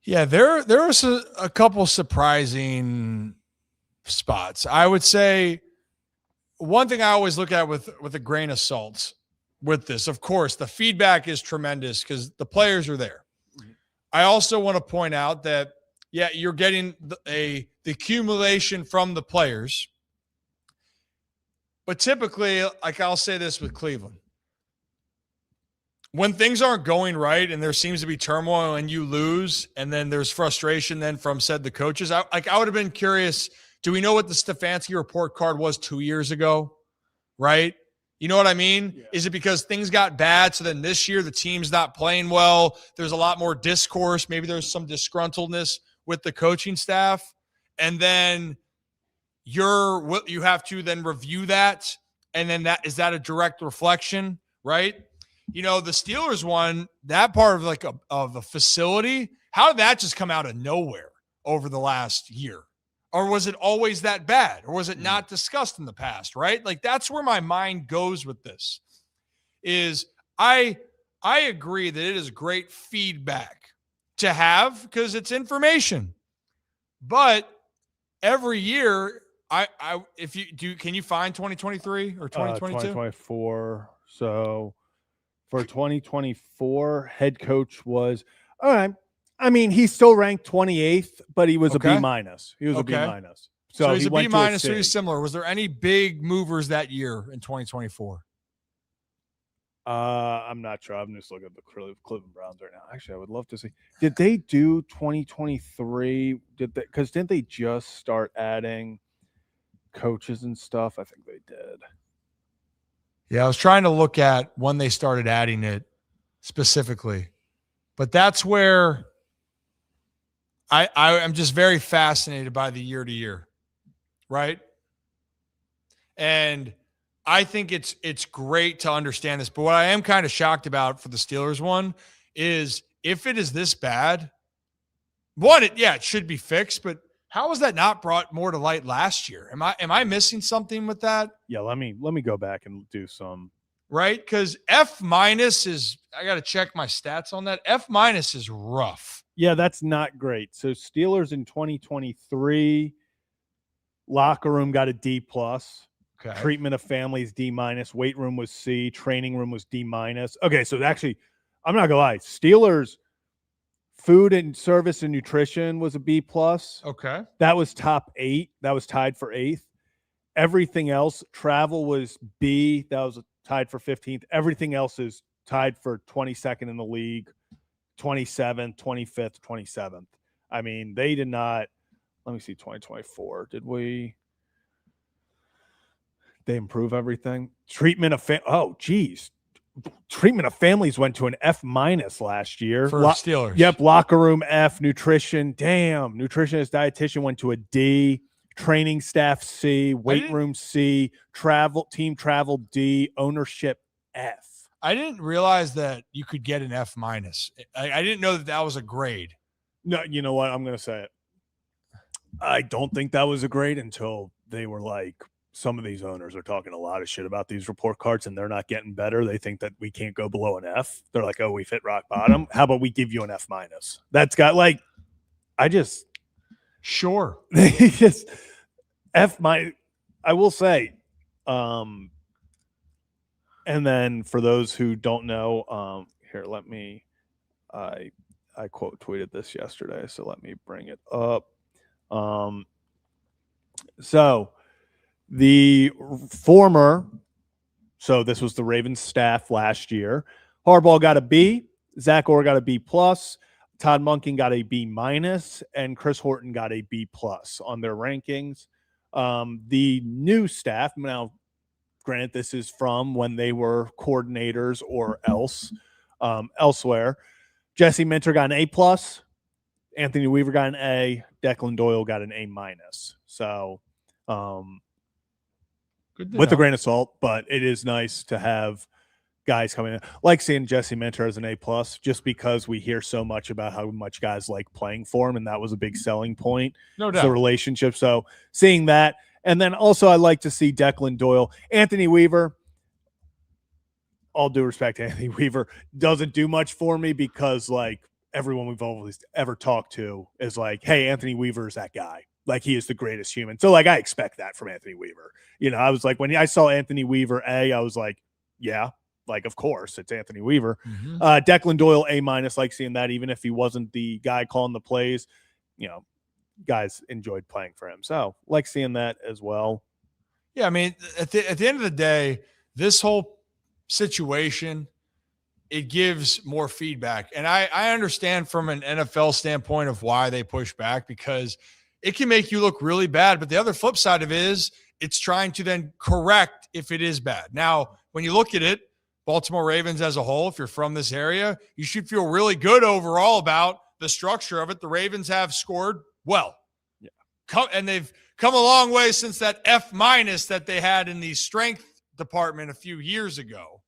Speaker 1: yeah, there was a couple surprising spots. I would say one thing I always look at with a grain of salt with this, of course, the feedback is tremendous because the players are there. I also want to point out that, yeah, you're getting the accumulation from the players. But typically, like I'll say this with Cleveland, when things aren't going right and there seems to be turmoil and you lose and then there's frustration then from the coaches, I would have been curious, do we know what the Stefanski report card was 2 years ago, right? You know what I mean? Yeah. Is it because things got bad, so then this year the team's not playing well, there's a lot more discourse, maybe there's some disgruntledness with the coaching staff, and then you have to then review that, and then is that a direct reflection, right? The Steelers one, that part of the facility, how did that just come out of nowhere over the last year? Or was it always that bad? Or was it not discussed in the past, right? Like, that's where my mind goes with this, is I agree that it is great feedback to have because it's information. But every year, can you find 2023 or 2022?
Speaker 2: 2024. So for 2024, head coach was all right. I mean, he's still ranked 28th, but he was a B-. He was a B-.
Speaker 1: So he's a B-, so he's similar. Was there any big movers that year in 2024?
Speaker 2: I'm not sure. I'm just looking at the Cleveland Browns right now. Actually, I would love to see. Did they do 2023? Because didn't they just start adding coaches and stuff? I think they did.
Speaker 1: Yeah, I was trying to look at when they started adding it specifically, but that's where I'm just very fascinated by the year to year, right? And I think it's great to understand this. But what I am kind of shocked about for the Steelers one is if it is this bad, it should be fixed. But how was that not brought more to light last year? Am I missing something with that?
Speaker 2: Yeah, let me go back and do some.
Speaker 1: Right? Because F- is, I got to check my stats on that. F- is rough.
Speaker 2: Yeah, that's not great. So Steelers in 2023, locker room got a D plus.
Speaker 1: Okay.
Speaker 2: Treatment of families D minus. Weight room was C. Training room was D minus. Okay, so actually, I'm not gonna lie. Steelers food and service and nutrition was a B plus.
Speaker 1: Okay.
Speaker 2: That was top 8. That was tied for 8th. Everything else, travel was B. That was tied for 15th. Everything else is tied for 22nd in the league, 27th, 25th, 27th. I mean, they did not. Let me see, 2024. Did they improve everything? Treatment of treatment of families went to an F minus last year
Speaker 1: For Steelers.
Speaker 2: Yep, locker room F. Nutrition, damn. Nutritionist, dietitian went to a D. Training staff C. Weight room C. Team travel D. Ownership F.
Speaker 1: I didn't realize that you could get an F minus. I didn't know that was a grade.
Speaker 2: No, you know what? I'm going to say it. I don't think that was a grade until they were like, some of these owners are talking a lot of shit about these report cards and they're not getting better. They think that we can't go below an F. They're like, oh, we've hit rock bottom. How about we give you an F minus? That's got like,
Speaker 1: Sure.
Speaker 2: just F minus. I will say, and then for those who don't know, here, let me, I quote tweeted this yesterday, so let me bring it up. So this was the Ravens staff last year. Harbaugh got a B, Zach Orr got a B plus, Todd Monken got a B minus, and Chris Horton got a B plus on their rankings. The new staff, now granted, this is from when they were coordinators or elsewhere. Jesse Minter got an A plus, Anthony Weaver got an A, Declan Doyle got an A minus. So, with a grain of salt, but it is nice to have guys coming in. Like seeing Jesse Minter as an A plus, just because we hear so much about how much guys like playing for him, and that was a big selling point.
Speaker 1: No doubt.
Speaker 2: The relationship. So seeing that, and then also I like to see Declan Doyle, Anthony Weaver. All due respect to Anthony Weaver, doesn't do much for me because like everyone we've always ever talked to is like, hey, Anthony Weaver is that guy. Like he is the greatest human. So like I expect that from Anthony Weaver. You know, I was like, when I saw Anthony Weaver A, I was like, yeah, like of course it's Anthony Weaver.
Speaker 1: Mm-hmm.
Speaker 2: Declan Doyle A minus, like seeing that, even if he wasn't the guy calling the plays, you know, guys enjoyed playing for him. So like seeing that as well.
Speaker 1: Yeah, I mean, at the end of the day, this whole situation, it gives more feedback. And I understand from an NFL standpoint of why they push back, because it can make you look really bad. But the other flip side of it is it's trying to then correct if it is bad. Now, when you look at it, Baltimore Ravens as a whole, if you're from this area, you should feel really good overall about the structure of it. The Ravens have scored well.
Speaker 2: Yeah.
Speaker 1: And they've come a long way since that F minus that they had in the strength department a few years ago.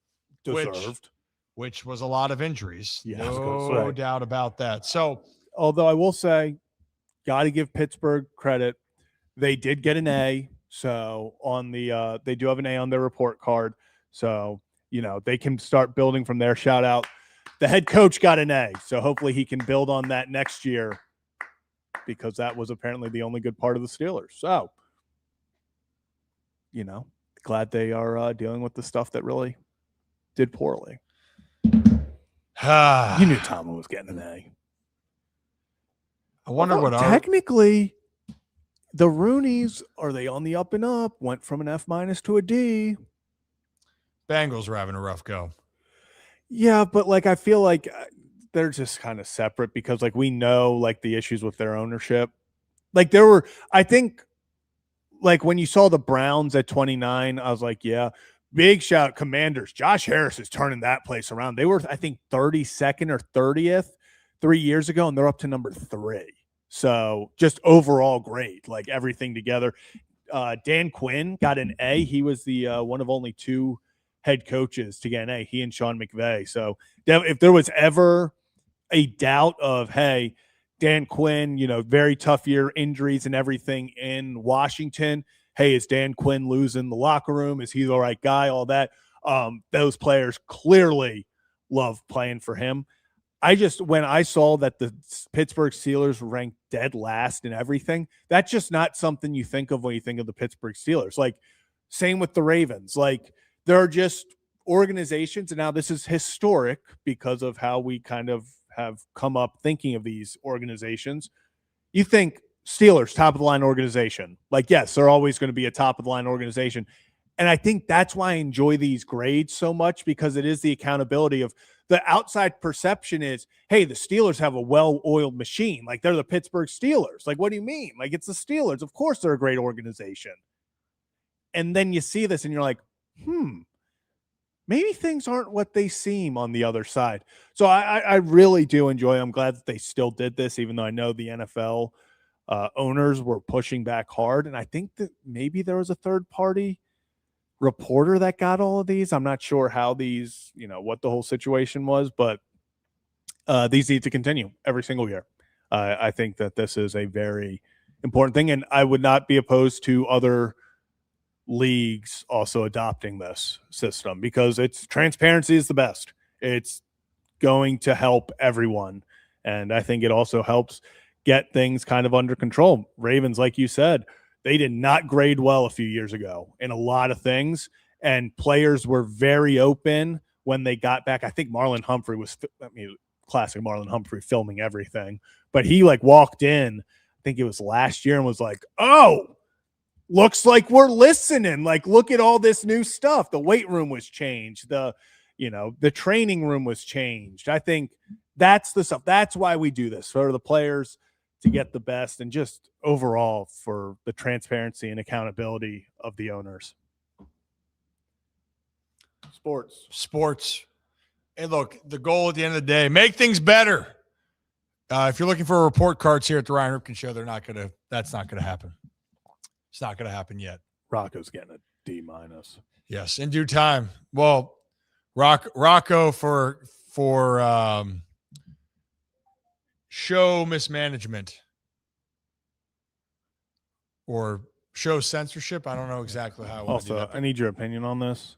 Speaker 2: Deserved.
Speaker 1: Which was a lot of injuries.
Speaker 2: Yeah,
Speaker 1: no doubt about that. So,
Speaker 2: although I will say, got to give Pittsburgh credit. They did get an A. So on the they do have an A on their report card. So, you know, they can start building from there. Shout out. The head coach got an A. So hopefully he can build on that next year, because that was apparently the only good part of the Steelers. So, you know, glad they are dealing with the stuff that really did poorly. You knew Tomlin was getting an A.
Speaker 1: I wonder what
Speaker 2: technically the Rooneys, are they on the up and up? Went from an F minus to a D.
Speaker 1: Bengals were having a rough go.
Speaker 2: Yeah, but like I feel like they're just kind of separate, because like we know like the issues with their ownership. Like there were, I think, like when you saw the Browns at 29, I was like, yeah, big shout Commanders. Josh Harris is turning that place around. They were, I think, 32nd or 30th 3 years ago, and they're up to number 3. So just overall great, like everything together. Dan Quinn got an A. He was the one of only 2 head coaches to get an A, he and Sean McVay. So if there was ever a doubt of, hey, Dan Quinn, very tough year, injuries and everything in Washington. Hey, is Dan Quinn losing the locker room? Is he the right guy? All that. Those players clearly love playing for him. When I saw that the Pittsburgh Steelers ranked dead last in everything, that's just not something you think of when you think of the Pittsburgh Steelers. Like, same with the Ravens. Like, there are just organizations, and now this is historic because of how we kind of have come up thinking of these organizations. You think Steelers, top of the line organization. Like, yes, they're always going to be a top of the line organization. And I think that's why I enjoy these grades so much, because it is the accountability of the outside perception is, hey, the Steelers have a well-oiled machine. Like, they're the Pittsburgh Steelers. Like, what do you mean? Like, it's the Steelers. Of course they're a great organization. And then you see this and you're like, maybe things aren't what they seem on the other side. So I really do enjoy it. I'm glad that they still did this, even though I know the NFL owners were pushing back hard. And I think that maybe there was a third-party reporter that got all of these. I'm not sure how these, what the whole situation was, but these need to continue every single year. I think that this is a very important thing, and I would not be opposed to other leagues also adopting this system, because transparency is the best. It's going to help everyone, and I think it also helps get things kind of under control. Ravens, like you said, they did not grade well a few years ago in a lot of things, and players were very open when they got back. I think Marlon Humphrey classic Marlon Humphrey filming everything, but he walked in, I think it was last year, and was like, oh, looks like we're listening. Like, look at all this new stuff. The weight room was changed. The training room was changed. I think that's the stuff. That's why we do this, for the players to get the best, and just overall for the transparency and accountability of the owners.
Speaker 1: Sports. And look, the goal at the end of the day, make things better. If you're looking for report cards here at the Ryan Ripken Show, that's not going to happen. It's not going to happen yet.
Speaker 2: Rocco's getting a D-.
Speaker 1: Yes, in due time. Well, Rocco for show mismanagement or show censorship. I don't know exactly how.
Speaker 2: Also, I need your opinion on this.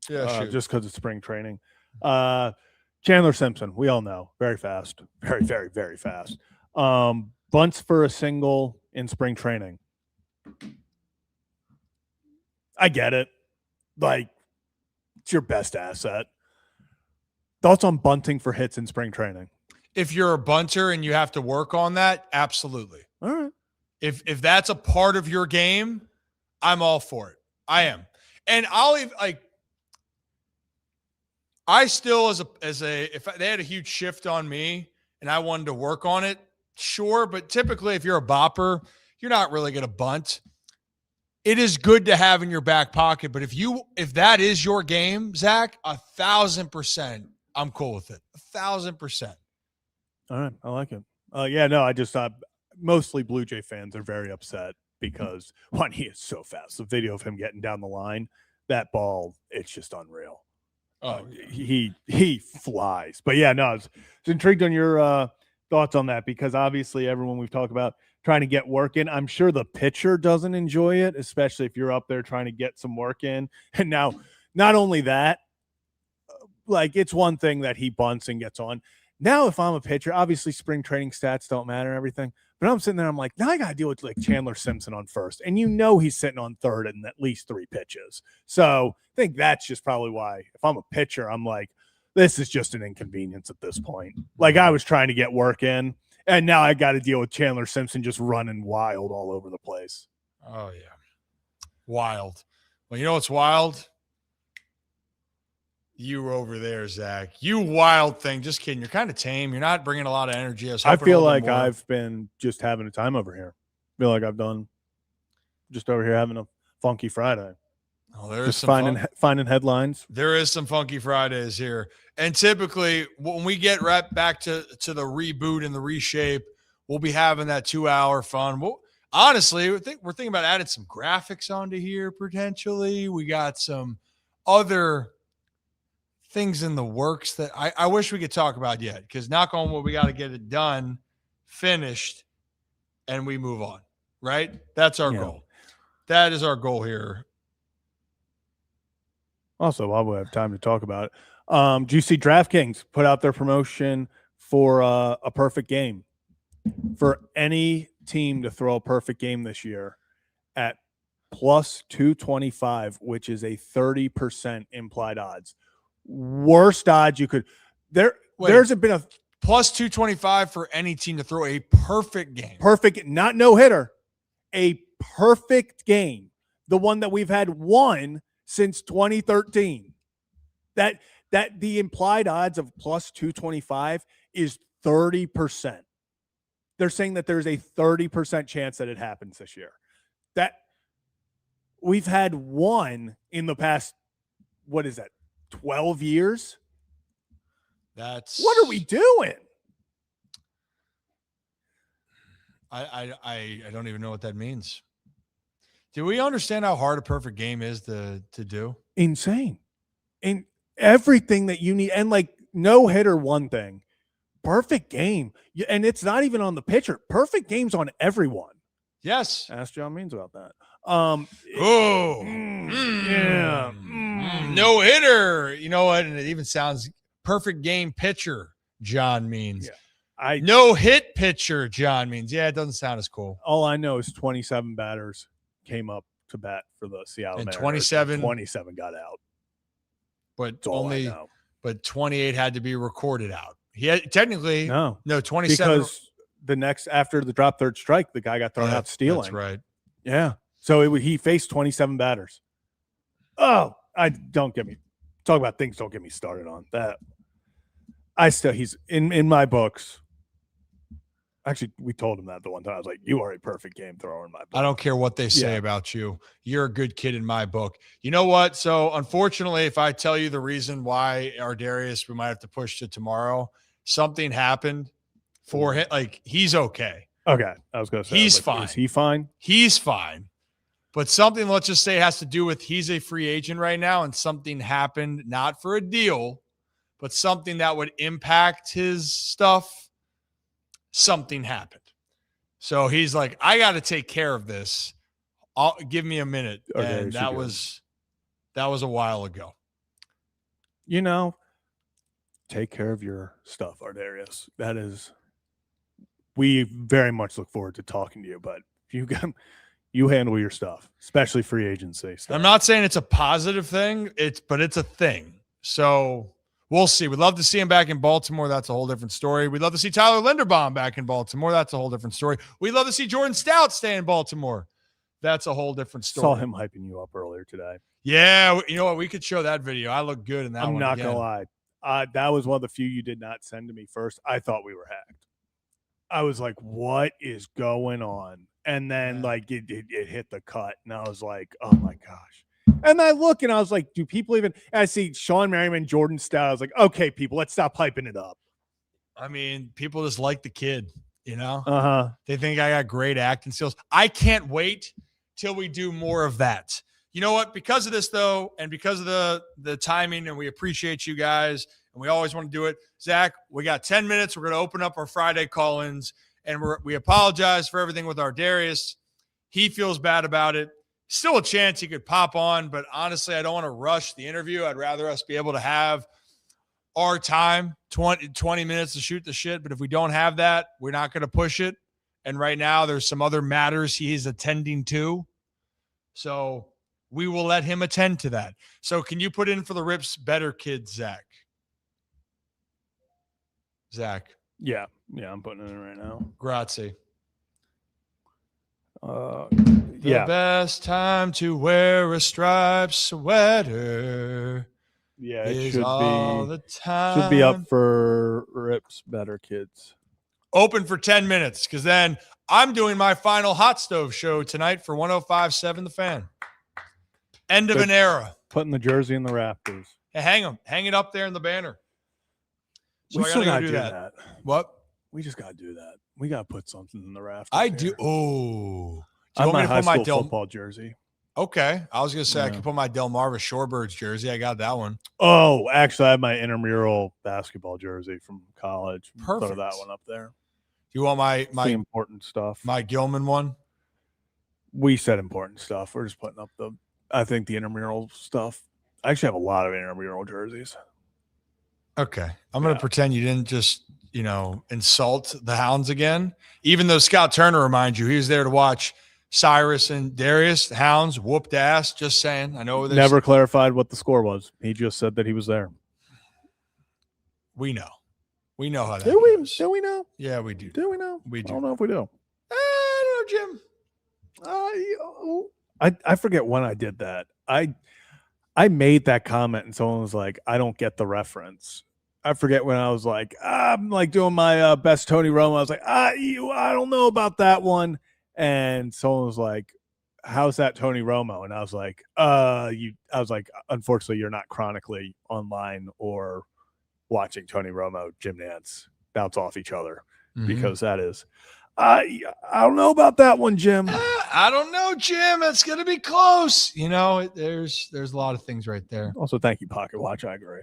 Speaker 1: Yeah,
Speaker 2: just because it's spring training. Chandler Simpson, we all know, very fast, very, very, very fast. Bunts for a single in spring training. I get it. Like, it's your best asset. Thoughts on bunting for hits in spring training?
Speaker 1: If you're a bunter and you have to work on that, absolutely.
Speaker 2: All right.
Speaker 1: If that's a part of your game, I'm all for it. I am. And I'll even I still if they had a huge shift on me and I wanted to work on it, sure. But typically, if you're a bopper, you're not really going to bunt. It is good to have in your back pocket, but if that is your game, Zach, 1,000%, I'm cool with it. 1,000%.
Speaker 2: All right, I like it. I just thought mostly Blue Jay fans are very upset because one, he is so fast. The video of him getting down the line, that ball, it's just unreal.
Speaker 1: Oh,
Speaker 2: he flies. But yeah, no, I was intrigued on your thoughts on that, because obviously everyone we've talked about trying to get work in. I'm sure the pitcher doesn't enjoy it, especially if you're up there trying to get some work in. And now, not only that, it's one thing that he bunts and gets on. Now, if I'm a pitcher, obviously spring training stats don't matter and everything, but I'm sitting there, I'm like, now I got to deal with Chandler Simpson on first. And he's sitting on third in at least 3 pitches. So I think that's just probably why, if I'm a pitcher, I'm like, this is just an inconvenience at this point. Like, I was trying to get work in, and now I got to deal with Chandler Simpson just running wild all over the place.
Speaker 1: Oh, yeah. Wild. Well, you know what's wild? You over there, Zach. You wild thing. Just kidding. You're kind of tame. You're not bringing a lot of energy.
Speaker 2: I feel like I've been just having a time over here. I feel like I've done just over here having a funky Friday.
Speaker 1: Oh, there's
Speaker 2: just
Speaker 1: some
Speaker 2: finding headlines.
Speaker 1: There is some funky Fridays here. And typically when we get right back to the reboot and the reshape, we'll be having that 2-hour fun. honestly, we're thinking about adding some graphics onto here potentially. We got some other things in the works that I wish we could talk about yet, because knock on wood, we got to get it done, finished, and we move on, right? That's our goal. That is our goal here.
Speaker 2: Also, while we have time to talk about it, do you see DraftKings put out their promotion for a perfect game? For any team to throw a perfect game this year at plus 225, which is a 30% implied odds. Worst odds you could. There hasn't been a
Speaker 1: plus 225 for any team to throw a perfect game.
Speaker 2: Perfect, not no hitter, a perfect game. The one that we've had one since 2013. That the implied odds of plus 225 is 30%. They're saying that there's a 30% chance that it happens this year. That we've had one in the past, what is that, 12 years? What are we doing?
Speaker 1: I don't even know what that means. Do we understand how hard a perfect game is to do?
Speaker 2: Insane. And everything that you need, and like no hitter, one thing. Perfect game. And it's not even on the pitcher. Perfect game's on everyone.
Speaker 1: Yes.
Speaker 2: Ask John Means about that.
Speaker 1: No hitter. You know what? And it even sounds perfect game pitcher, John Means.
Speaker 2: Yeah.
Speaker 1: No hit pitcher, John Means. Yeah, it doesn't sound as cool.
Speaker 2: All I know is 27 batters came up to bat for the Seattle
Speaker 1: and
Speaker 2: Mariners. 27 got out.
Speaker 1: But 28 had to be recorded out. He had technically no 27
Speaker 2: because the next after the drop third strike, the guy got thrown out stealing.
Speaker 1: That's right.
Speaker 2: Yeah. So he faced 27 batters. Oh, don't get me talk about things. Don't get me started on that. He's in my books. Actually, we told him that the one time. I was like, you are a perfect game thrower in my book.
Speaker 1: I don't care what they say about you. You're a good kid in my book. You know what? So, unfortunately, if I tell you the reason why Ardarius, we might have to push to tomorrow, something happened for him. Like, he's okay.
Speaker 2: Okay. I was going to say.
Speaker 1: He's fine.
Speaker 2: Is he fine?
Speaker 1: He's fine. But something, let's just say, has to do with he's a free agent right now, and something happened, not for a deal, but something that would impact his stuff. Something happened. So he's like, I got to take care of this. Give me a minute.
Speaker 2: Okay,
Speaker 1: and that was a while ago.
Speaker 2: You know, take care of your stuff, Ardarius. That is, we very much look forward to talking to you, but you handle your stuff, especially free agency stuff.
Speaker 1: I'm not saying it's a positive thing, but it's a thing. So we'll see. We'd love to see him back in Baltimore. That's a whole different story. We'd love to see Tyler Linderbaum back in Baltimore. That's a whole different story. We'd love to see Jordan Stout stay in Baltimore. That's a whole different story.
Speaker 2: Saw him hyping you up earlier today.
Speaker 1: Yeah. You know what? We could show that video. I look good in that one.
Speaker 2: I'm not going to lie. That was one of the few you did not send to me first. I thought we were hacked. I was like, what is going on? And then it hit the cut. And I was like, oh my gosh. And I look and I was like, do people even? I see Sean Merriman, Jordan Stout. I was like, okay, people, let's stop hyping it up.
Speaker 1: I mean, people just like the kid, you know?
Speaker 2: Uh-huh.
Speaker 1: They think I got great acting skills. I can't wait till we do more of that. You know what? Because of this, though, and because of the timing, and we appreciate you guys, and we always want to do it, Zach, we got 10 minutes. We're going to open up our Friday call-ins, and we apologize for everything with Ardarius. He feels bad about it. Still a chance he could pop on, but honestly, I don't want to rush the interview. I'd rather us be able to have our time, 20 minutes to shoot the shit. But if we don't have that, we're not going to push it. And right now, there's some other matters he's attending to. So we will let him attend to that. So can you put in for the Rips Better Kids, Zach?
Speaker 2: Yeah, I'm putting it in right now.
Speaker 1: Grazie.
Speaker 2: The
Speaker 1: best time to wear a striped sweater.
Speaker 2: Yeah, it
Speaker 1: should all the time.
Speaker 2: Should be up for Rips Better Kids.
Speaker 1: Open for 10 minutes, because then I'm doing my final hot stove show tonight for 105.7 The Fan. End of an era.
Speaker 2: Putting the jersey in the rafters.
Speaker 1: Hey, hang it up there in the banner. So
Speaker 2: we
Speaker 1: I
Speaker 2: still
Speaker 1: gotta
Speaker 2: gotta
Speaker 1: do
Speaker 2: do that.
Speaker 1: What?
Speaker 2: We just gotta do that. We got to put something in the rafters.
Speaker 1: I do.
Speaker 2: here.
Speaker 1: Oh,
Speaker 2: I
Speaker 1: do you
Speaker 2: have
Speaker 1: want
Speaker 2: my
Speaker 1: me to
Speaker 2: high
Speaker 1: put my
Speaker 2: school
Speaker 1: Del?
Speaker 2: football jersey.
Speaker 1: Okay, I was gonna say I
Speaker 2: Yeah.
Speaker 1: could put my Delmarva Shorebirds jersey. I got that one.
Speaker 2: Oh, actually, I have my intramural basketball jersey from college. Throw
Speaker 1: Perfect.
Speaker 2: that one up there.
Speaker 1: Do you want my
Speaker 2: It's the important stuff.
Speaker 1: my Gilman one?
Speaker 2: We said important stuff. We're just putting up I think the intramural stuff. I actually have a lot of intramural jerseys.
Speaker 1: Okay, I'm gonna pretend you didn't just insult the Hounds again. Even though Scott Turner reminds you he was there to watch Cyrus and Darius. The Hounds whooped ass. Just saying. I know there's
Speaker 2: Never clarified what the score was. He just said that he was there.
Speaker 1: We know. We know how that
Speaker 2: Do we?
Speaker 1: goes.
Speaker 2: Do we know?
Speaker 1: Yeah, we do.
Speaker 2: Do we know?
Speaker 1: We do.
Speaker 2: I don't know if we do.
Speaker 1: I don't know, Jim.
Speaker 2: I forget when I did that. I made that comment and someone was like, I don't get the reference. I forget when I was like, I'm like doing my best Tony Romo. I was like, I don't know about that one. And someone was like, how's that Tony Romo? And I was like, unfortunately, you're not chronically online or watching Tony Romo, Jim Nance bounce off each other because that is, I don't know about that one, Jim.
Speaker 1: I don't know, Jim. It's going to be close. There's a lot of things right there.
Speaker 2: Also, thank you, Pocket Watch. I agree.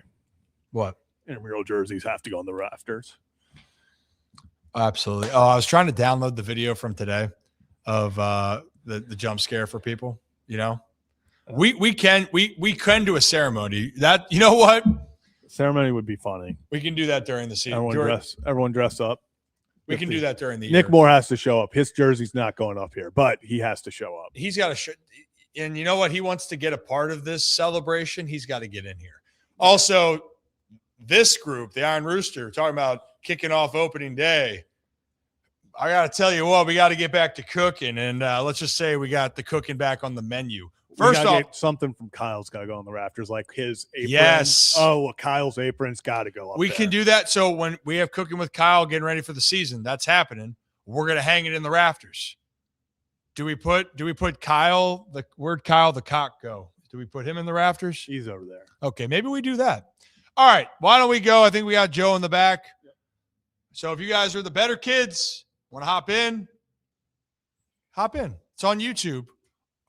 Speaker 1: What?
Speaker 2: Intramural jerseys have to go on the rafters.
Speaker 1: Absolutely. Oh, I was trying to download the video from today of the jump scare for people. We can do a ceremony. That what?
Speaker 2: Ceremony would be funny.
Speaker 1: We can do that during the season.
Speaker 2: Everyone dress up.
Speaker 1: We can do that during the year.
Speaker 2: Nick Moore has to show up. His jersey's not going up here, but he has to show up.
Speaker 1: He's got to show. And you know what? He wants to get a part of this celebration. He's got to get in here. Also, this group, the Iron Rooster, talking about kicking off opening day. I got to tell you what, we got to get back to cooking. And let's just say we got the cooking back on the menu. First off,
Speaker 2: something from Kyle's got to go on the rafters, like his apron.
Speaker 1: Yes.
Speaker 2: Oh, well, Kyle's apron's got to go up.
Speaker 1: We can do that. So when we have cooking with Kyle getting ready for the season, that's happening. We're going to hang it in the rafters. Do we put Kyle, where'd Kyle the cock go? Do we put him in the rafters?
Speaker 2: He's over there.
Speaker 1: Okay, maybe we do that. All right, why don't we go? I think we got Joe in the back. So if you guys are the better kids, want to hop in? Hop in. It's on YouTube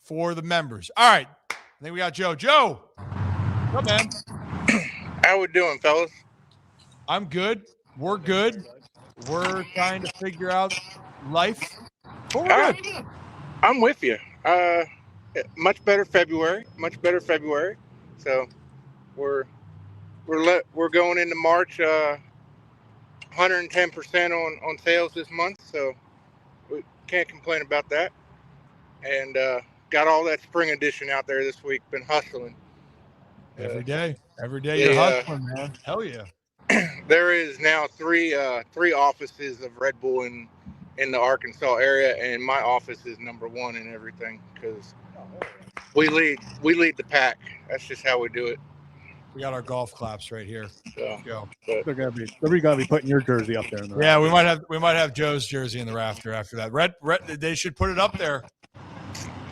Speaker 1: for the members. All right, I think we got Joe. Joe, come man.
Speaker 9: How we doing, fellas?
Speaker 1: I'm good. We're good. We're trying to figure out life. But we're good.
Speaker 9: I'm with you. Much better February. So we're going into March 110% on sales this month. So we can't complain about that. And got all that spring edition out there this week. Been hustling.
Speaker 1: Every day you're hustling, man. Hell yeah.
Speaker 9: There is now three offices of Red Bull in the Arkansas area, and my office is number one in everything because we lead the pack. That's just how we do it.
Speaker 1: We got our golf claps right here.
Speaker 9: So,
Speaker 1: Go.
Speaker 2: They're gonna be putting your jersey up there. In the
Speaker 1: Yeah, we might have Joe's jersey in the rafter after that. Red, they should put it up there.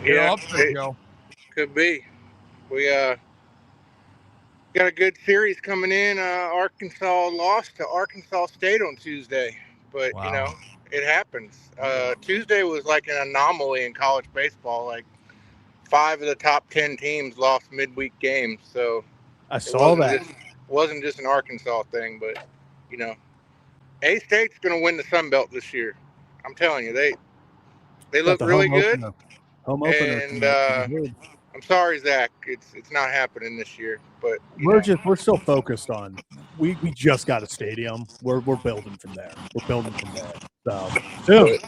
Speaker 9: yeah,
Speaker 1: Up there, Joe.
Speaker 9: could be. We got a good series coming in. Arkansas lost to Arkansas State on Tuesday, but
Speaker 1: Wow.
Speaker 9: it happens. Tuesday was like an anomaly in college baseball. Like 5 of the top 10 teams lost midweek games. So
Speaker 2: I saw that.
Speaker 9: Wasn't just an Arkansas thing, but A-State's going to win the Sun Belt this year. I'm telling you, they look really good.
Speaker 2: Home opener.
Speaker 9: And I'm sorry, Zach. It's not happening this year, but
Speaker 2: we're still focused on. We just got a stadium. We're building from there. So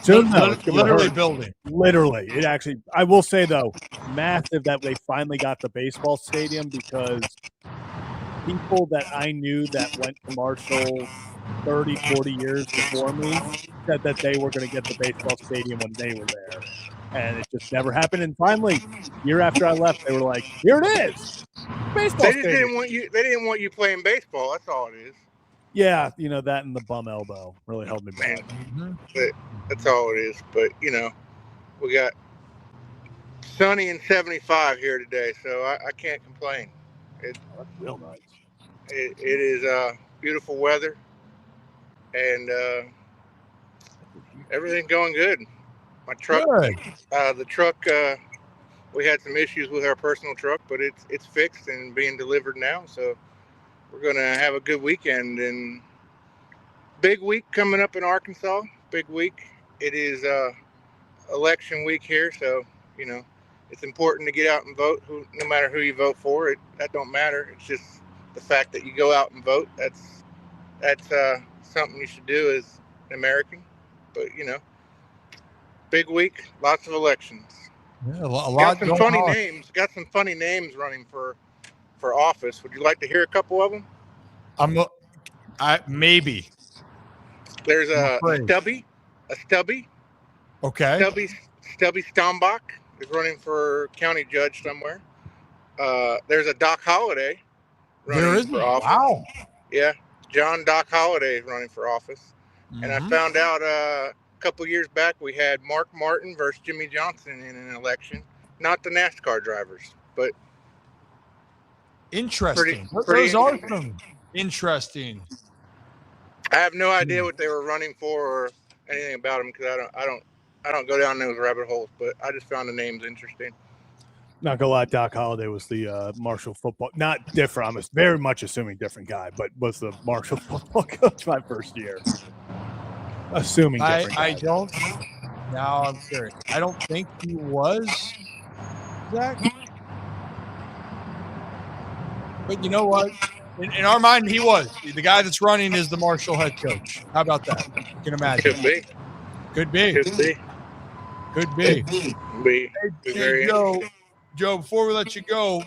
Speaker 2: soon though, it's gonna
Speaker 1: Literally
Speaker 2: hurt.
Speaker 1: building.
Speaker 2: Literally, it actually. I will say though, massive that they finally got the baseball stadium because people that I knew that went to Marshall 30, 40 years before me said that they were going to get the baseball stadium when they were there. And it just never happened. And finally, year after I left, they were like, "Here it is, baseball."
Speaker 9: They didn't want you. They didn't want you playing baseball. That's all it is.
Speaker 2: Yeah, that and the bum elbow really held me back.
Speaker 9: That's all it is. But we got sunny and 75 here today, so I can't complain.
Speaker 2: That's real nice.
Speaker 9: It is beautiful weather, and Everything's going good. My truck,
Speaker 1: Good.
Speaker 9: the truck, we had some issues with our personal truck, but it's fixed and being delivered now. So we're going to have a good weekend. And big week coming up in Arkansas. Big week. It is election week here. So, you know, it's important to get out and vote. No matter who you vote for, that don't matter. It's just the fact that you go out and vote. That's something you should do as an American. But, you know, big week, lots of elections.
Speaker 1: Yeah, a lot
Speaker 9: Got some
Speaker 1: going
Speaker 9: funny
Speaker 1: on.
Speaker 9: names. Got some funny names running for office. Would you like to hear a couple of them?
Speaker 1: Maybe.
Speaker 9: There's
Speaker 1: I'm afraid.
Speaker 9: Stubby
Speaker 1: Okay.
Speaker 9: Stombach is running for county judge somewhere. There's a Doc Holliday running for office.
Speaker 1: Wow.
Speaker 9: Yeah, John Doc Holliday is running for office. And I found out a couple years back we had Mark Martin versus Jimmy Johnson in an election. Not the NASCAR drivers, but
Speaker 1: Interesting.
Speaker 9: pretty
Speaker 1: Those are some interesting.
Speaker 9: I have no idea what they were running for or anything about them because I don't go down those rabbit holes. But I just found the names interesting.
Speaker 2: Not gonna lie, Doc Holliday was the Marshall football. Not different. I'm very much assuming different guy, but was the Marshall football coach my first year. Assuming different guy.
Speaker 1: I don't. Now I'm curious. I don't think he was, Zach. But you know what? In our mind, he was. The guy that's running is the Marshall head coach. How about that? You can imagine.
Speaker 9: Could be.
Speaker 1: Hey, Joe, before we let you go,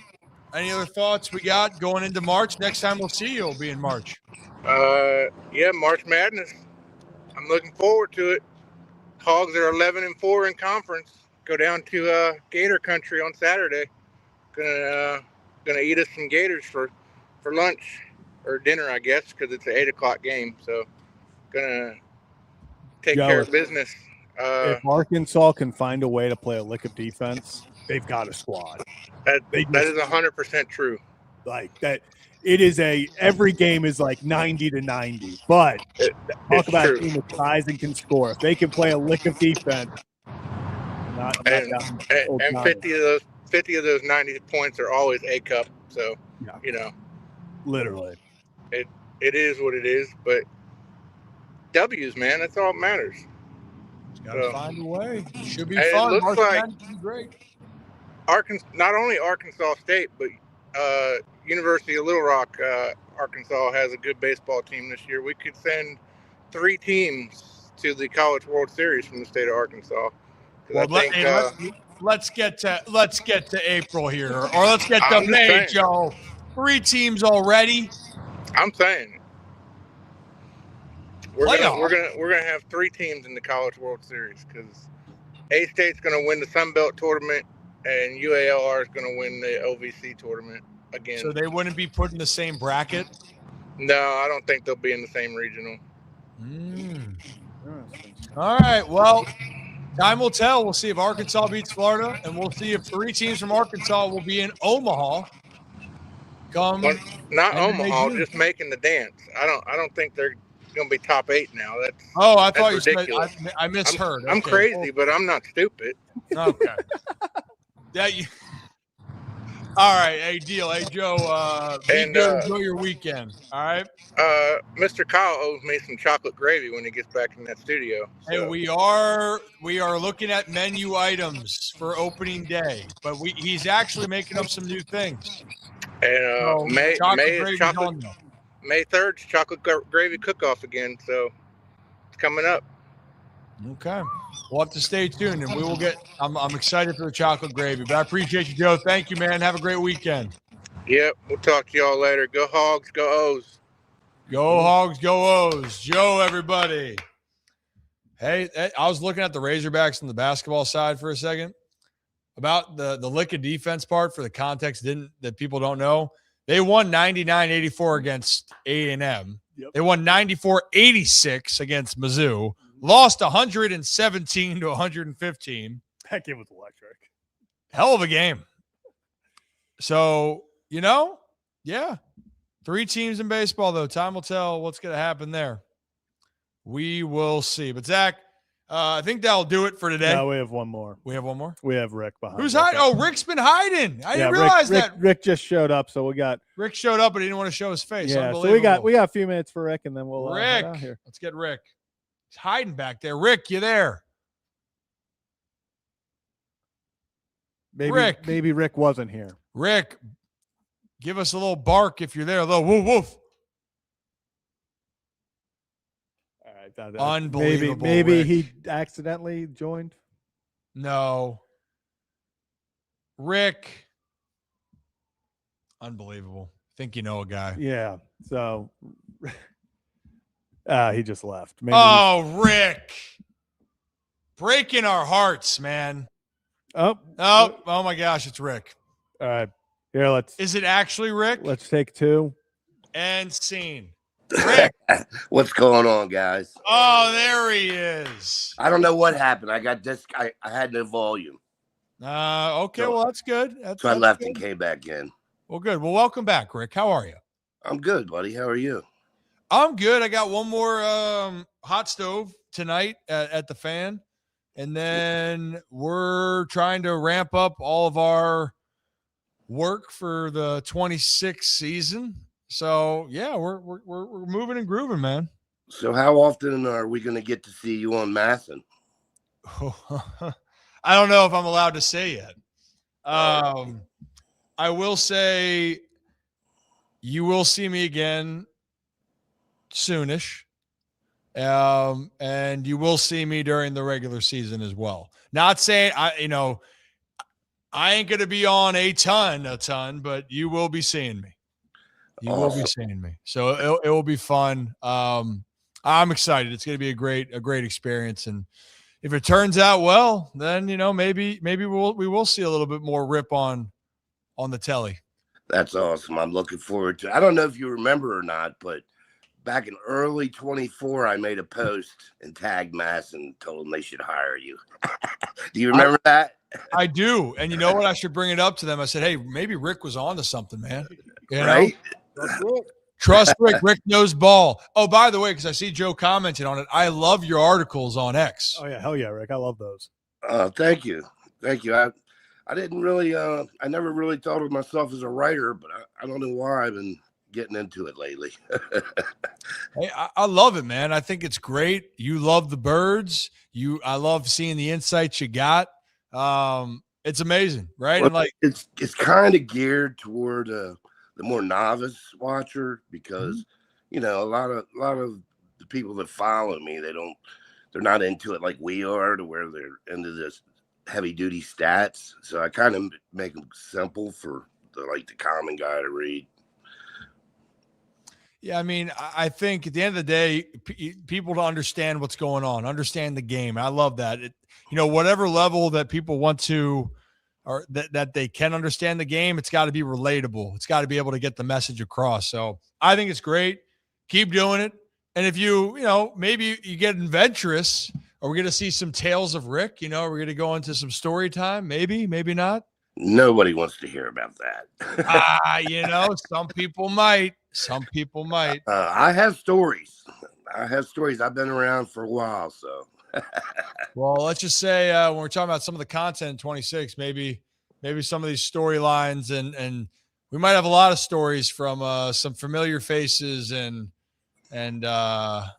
Speaker 1: any other thoughts we got going into March? Next time we'll see you will be in March.
Speaker 9: Yeah, March Madness. I'm looking forward to it. Hogs are 11-4 in conference. Go down to Gator Country on Saturday. Gonna eat us some gators for lunch or dinner, I guess, because it's an 8:00 game. So gonna take care of business.
Speaker 2: If Arkansas can find a way to play a lick of defense, they've got a squad.
Speaker 9: That is 100% true.
Speaker 2: Like that, it is every game is like 90-90. But talk about a team with size and can score. If they can play a lick of defense,
Speaker 9: and 50 of those 90 points are always A cup. So you know,
Speaker 2: literally,
Speaker 9: it is what it is. But W's, man, that's all that matters.
Speaker 1: Gotta find a way. Should be
Speaker 9: and
Speaker 1: fun.
Speaker 9: It looks like
Speaker 1: great.
Speaker 9: not only Arkansas State, but University of Little Rock, Arkansas has a good baseball team this year. We could send 3 teams to the College World Series from the state of Arkansas.
Speaker 1: Well, let's get to April here, or let's get to May, Joe. 3 teams already.
Speaker 9: I'm saying we're gonna have 3 teams in the College World Series because A-State's gonna win the Sun Belt tournament and UALR is gonna win the OVC tournament again.
Speaker 1: So they wouldn't be put in the same bracket?
Speaker 9: No, I don't think they'll be in the same regional.
Speaker 1: All right. Well, time will tell. We'll see if Arkansas beats Florida, and we'll see if 3 teams from Arkansas will be in Omaha.
Speaker 9: Not Omaha, just making the dance. I don't think they're going to be top 8 now.
Speaker 1: I thought you said I misheard.
Speaker 9: I'm crazy, but I'm not stupid.
Speaker 1: Okay. All right. Hey, deal. Hey, Joe. Enjoy your weekend. All right.
Speaker 9: Mr. Kyle owes me some chocolate gravy when he gets back in that studio. So.
Speaker 1: Hey, we are looking at menu items for opening day, but he's actually making up some new things.
Speaker 9: And May 3rd, chocolate gravy cook-off again. So it's coming up.
Speaker 1: Okay. We'll have to stay tuned, and we will get – I'm excited for the chocolate gravy. But I appreciate you, Joe. Thank you, man. Have a great weekend.
Speaker 9: Yep. We'll talk to y'all later. Go Hogs. Go O's.
Speaker 1: Go Hogs. Go O's. Joe, everybody. Hey, I was looking at the Razorbacks on the basketball side for a second. About the lick of defense part for the context that people don't know. They won 99-84 against A&M. Yep. They won 94-86 against Mizzou. Lost 117 to 115.
Speaker 2: That game was electric.
Speaker 1: Hell of a game. So, yeah. 3 teams in baseball, though. Time will tell what's going to happen there. We will see. But, Zach, I think that'll do it for today.
Speaker 2: No, we have one more.
Speaker 1: We have one more.
Speaker 2: We have Rick behind.
Speaker 1: Who's
Speaker 2: us.
Speaker 1: hiding? Oh, Rick's been hiding. I didn't realize that.
Speaker 2: Rick just showed up, so we got
Speaker 1: Rick showed up, but he didn't want to show his face.
Speaker 2: yeah. So we got a few minutes for Rick, and then we'll head out
Speaker 1: Rick.
Speaker 2: here.
Speaker 1: Let's get Rick. He's hiding back there. Rick, you there?
Speaker 2: Maybe Rick wasn't here.
Speaker 1: Rick, give us a little bark if you're there. A little woof woof.
Speaker 2: All right,
Speaker 1: Unbelievable.
Speaker 2: Maybe
Speaker 1: Rick.
Speaker 2: he accidentally joined.
Speaker 1: No. Rick. Unbelievable. Think you know a guy.
Speaker 2: Yeah. So he just left. Maybe
Speaker 1: Rick. Breaking our hearts, man.
Speaker 2: Oh
Speaker 1: my gosh, it's Rick.
Speaker 2: All right. Here,
Speaker 1: Is it actually Rick?
Speaker 2: Let's take two.
Speaker 1: And scene. Rick.
Speaker 10: What's going on, guys?
Speaker 1: Oh, there he is.
Speaker 10: I don't know what happened. I got this. I had no volume.
Speaker 1: Okay,
Speaker 10: So-
Speaker 1: well, that's good.
Speaker 10: So I left and came back in.
Speaker 1: Well, good. Well, welcome back, Rick. How are you?
Speaker 10: I'm good, buddy. How are you?
Speaker 1: I'm good. I got one more hot stove tonight at the fan. And then we're trying to ramp up all of our work for the 26th season. So, yeah, we're moving and grooving, man.
Speaker 10: So how often are we going to get to see you on Masson?
Speaker 1: I don't know if I'm allowed to say yet. I will say you will see me again soonish. And you will see me during the regular season as well. Not saying I ain't going to be on a ton, but you will be seeing me. You will be seeing me. So it will be fun. I'm excited. It's going to be a great experience. And if it turns out well, then, maybe we will see a little bit more Rip on the telly.
Speaker 10: That's awesome. I'm looking forward to it. I don't know if you remember or not, but back in early 24, I made a post and tagged Masson and told them they should hire you. Do you remember that?
Speaker 1: I do. And you know what? I should bring it up to them. I said, hey, maybe Rick was on to something, man.
Speaker 10: Right?
Speaker 1: Trust Rick. Rick knows ball. Oh, by the way, because I see Joe commented on it, I love your articles on X.
Speaker 2: Oh, yeah. Hell yeah, Rick. I love those.
Speaker 10: Thank you. Thank you. I didn't really, I never really thought of myself as a writer, but I don't know why I've been getting into it lately.
Speaker 1: Hey, I love it, man. I think it's great. You love the birds. I love seeing the insights you got. It's amazing, right?
Speaker 10: Well,
Speaker 1: And
Speaker 10: it's kind of geared toward the more novice watcher because a lot of the people that follow me, they're not into it like we are, to where they're into this heavy duty stats. So I kind of make them simple for the common guy to read.
Speaker 1: yeah, I mean, I think at the end of the day, people to understand what's going on, understand the game. I love that. Whatever level that people want to, or that they can understand the game, it's got to be relatable. It's got to be able to get the message across. So I think it's great. Keep doing it. And if maybe you get adventurous, are we going to see some tales of Rick? Are we going to go into some story time? Maybe not.
Speaker 10: Nobody wants to hear about that.
Speaker 1: Some people might. Some people might.
Speaker 10: I have stories. I've been around for a while, so.
Speaker 1: Well, let's just say when we're talking about some of the content in 26, maybe some of these storylines, and we might have a lot of stories from some familiar faces, and there's a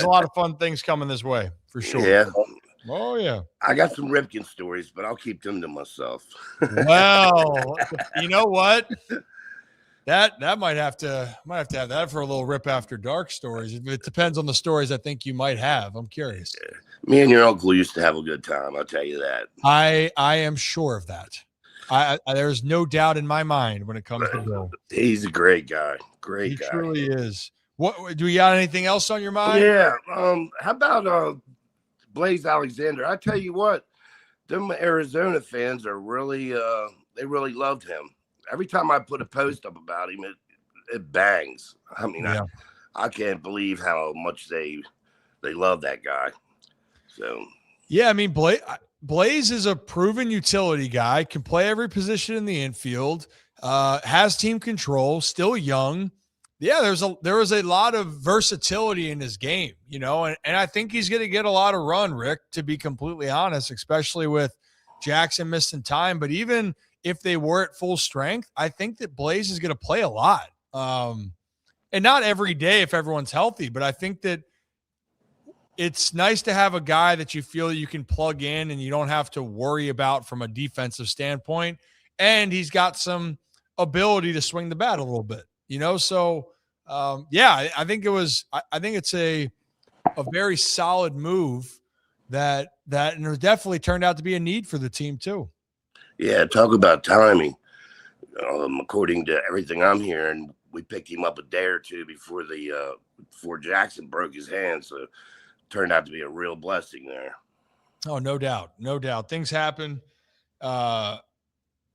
Speaker 1: lot of fun things coming this way for sure.
Speaker 10: Yeah.
Speaker 1: Oh yeah.
Speaker 10: I got some Ripken stories, but I'll keep them to myself.
Speaker 1: Well, you know what? That might have to have that for a little Rip After Dark stories. It depends on the stories I think you might have. I'm curious.
Speaker 10: Me and your uncle used to have a good time. I'll tell you that.
Speaker 1: I am sure of that. There's no doubt in my mind when it comes to Bill.
Speaker 10: He's a great guy. Great guy.
Speaker 1: He truly is. What do you got? Anything else on your mind?
Speaker 10: Yeah. How about Blaze Alexander? I tell you what, them Arizona fans are really they really loved him. Every time I put a post up about him, it bangs. I mean, yeah. I can't believe how much they love that guy. So
Speaker 1: yeah, I mean, Blaze is a proven utility guy, can play every position in the infield, has team control, still young, Yeah, there was a lot of versatility in his game, you know, and I think he's going to get a lot of run, Rick, to be completely honest, especially with Jackson missing time. But even if they were at full strength, I think that Blaze is going to play a lot. And not every day if everyone's healthy, but I think that it's nice to have a guy that you feel you can plug in and you don't have to worry about from a defensive standpoint. And he's got some ability to swing the bat a little bit, you know? So, yeah, I think it's a very solid move that and it definitely turned out to be a need for the team too.
Speaker 10: Yeah, talk about timing. According to everything I'm hearing, we picked him up a day or two before Jackson broke his hand, so it turned out to be a real blessing there.
Speaker 1: Oh, no doubt, no doubt. Things happen, and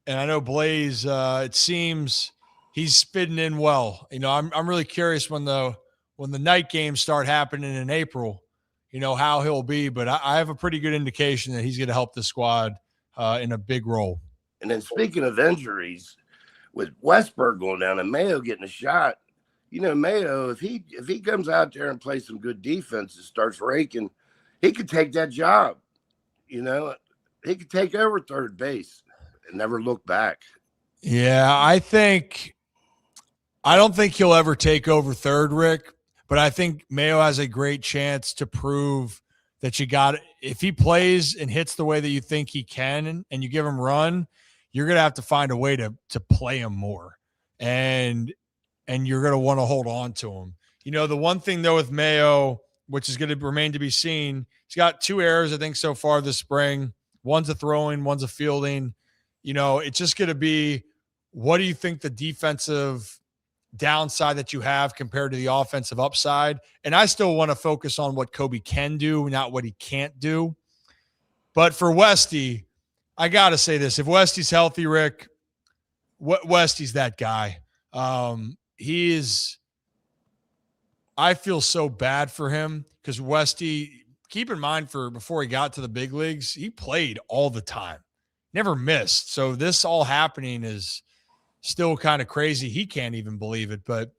Speaker 1: I know Blaze. It seems he's fitting in well. You know, I'm really curious when the night games start happening in April, you know, how he'll be. But I have a pretty good indication that he's going to help the squad in a big role.
Speaker 10: And then speaking of injuries, with Westberg going down and Mayo getting a shot, you know, Mayo, if he comes out there and plays some good defense and starts raking, he could take that job. You know, he could take over third base and never look back.
Speaker 1: Yeah, I don't think he'll ever take over third, Rick, but I think Mayo has a great chance to prove that if he plays and hits the way that you think he can and you give him run, you're going to have to find a way to play him more. And you're going to want to hold on to him. You know, the one thing though with Mayo, which is going to remain to be seen, he's got 2 errors, I think, so far this spring. One's a throwing, one's a fielding. You know, it's just going to be, what do you think the defensive downside that you have compared to the offensive upside? And I still want to focus on what Kobe can do, not what he can't do. But for Westy, I got to say this. If Westy's healthy, Rick, Westy's that guy. I feel so bad for him because Westy, keep in mind, before he got to the big leagues, he played all the time, never missed. So this all happening is still kind of crazy. He can't even believe it. But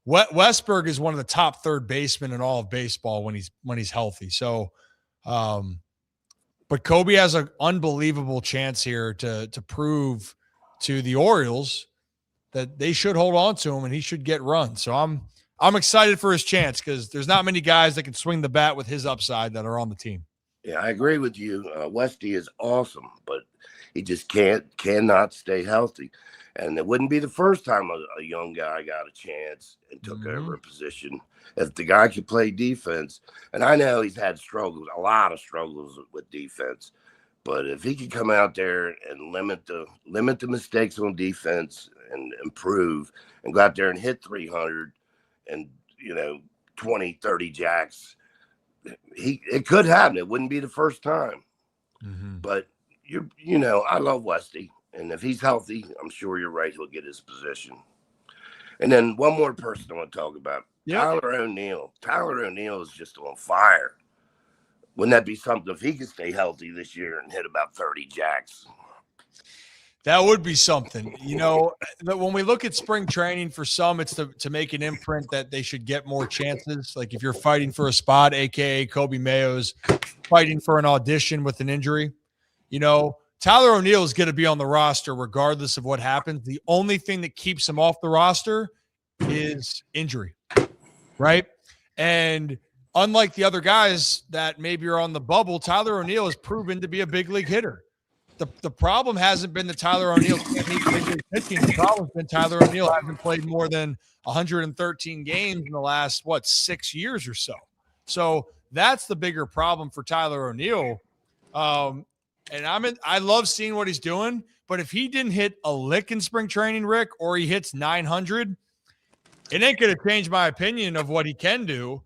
Speaker 1: Westberg is one of the top third basemen in all of baseball when he's healthy. So, but Kobe has an unbelievable chance here to prove to the Orioles that they should hold on to him and he should get run. So I'm excited for his chance because there's not many guys that can swing the bat with his upside that are on the team.
Speaker 10: Yeah, I agree with you. Westy is awesome, but he just cannot stay healthy. And it wouldn't be the first time a young guy got a chance and took over a position. If the guy could play defense, and I know he's had struggles, a lot of struggles with defense, but if he could come out there and limit the mistakes on defense and improve and go out there and hit 300 and, you know, 20, 30 jacks, it could happen. It wouldn't be the first time. But you know, I love Westy. And if he's healthy, I'm sure you're right, he'll get his position. And then one more person I want to talk about. Yep. Tyler O'Neill. Tyler O'Neill is just on fire. Wouldn't that be something if he could stay healthy this year and hit about 30 jacks?
Speaker 1: That would be something. You know, when we look at spring training, for some, it's to make an imprint that they should get more chances. Like if you're fighting for a spot, a.k.a. Kobe Mayo's fighting for an audition with an injury, you know, Tyler O'Neill is going to be on the roster regardless of what happens. The only thing that keeps him off the roster is injury, right? And unlike the other guys that maybe are on the bubble, Tyler O'Neill has proven to be a big league hitter. The problem hasn't been that Tyler O'Neill can't meet big league pitching. The problem has been Tyler O'Neill hasn't played more than 113 games in the last, 6 years or so. So that's the bigger problem for Tyler O'Neill. And I love seeing what he's doing, but if he didn't hit a lick in spring training, Rick, or he hits 900, it ain't going to change my opinion of what he can do.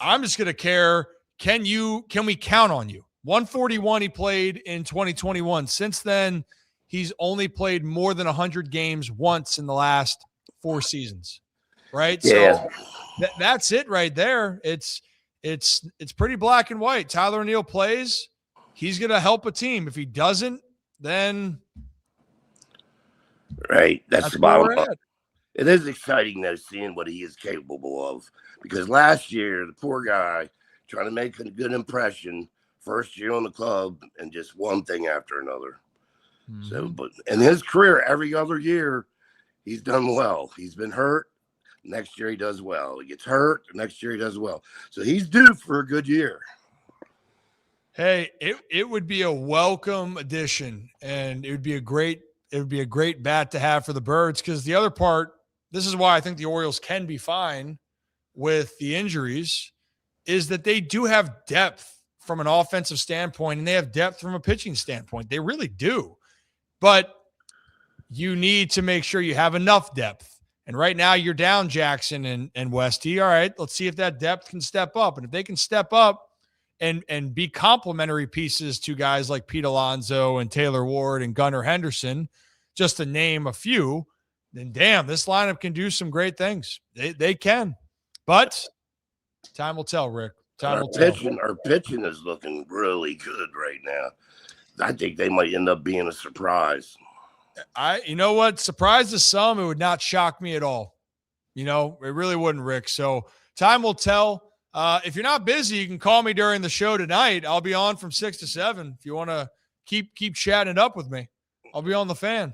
Speaker 1: I'm just going to care, can we count on you? 141 he played in 2021. Since then, he's only played more than 100 games once in the last 4 seasons, right?
Speaker 10: Yeah.
Speaker 1: So that's it right there. It's pretty black and white. Tyler O'Neill plays, he's going to help a team. If he doesn't, then
Speaker 10: right. That's the bottom line. it is exciting though seeing what he is capable of. Because last year, the poor guy trying to make a good impression, first year on the club, and just one thing after another.
Speaker 1: Mm-hmm.
Speaker 10: So, but in his career, every other year, he's done well. He's been hurt. Next year he does well. He gets hurt. Next year he does well. So he's due for a good year.
Speaker 1: Hey, it would be a welcome addition, and it would be a great bat to have for the Birds, because the other part, this is why I think the Orioles can be fine with the injuries, is that they do have depth from an offensive standpoint, and they have depth from a pitching standpoint. They really do. But you need to make sure you have enough depth. And right now you're down Jackson and Westy. All right, let's see if that depth can step up. And if they can step up and be complementary pieces to guys like Pete Alonso and Taylor Ward and Gunnar Henderson, just to name a few, then damn, this lineup can do some great things. They can. But time will tell, Rick. Time will tell.
Speaker 10: Our pitching is looking really good right now. I think they might end up being a surprise.
Speaker 1: You know what? Surprised to some, it would not shock me at all. You know, it really wouldn't, Rick. So time will tell. If you're not busy, you can call me during the show tonight. I'll be on from 6 to 7. If you want to keep chatting it up with me, I'll be on the fan.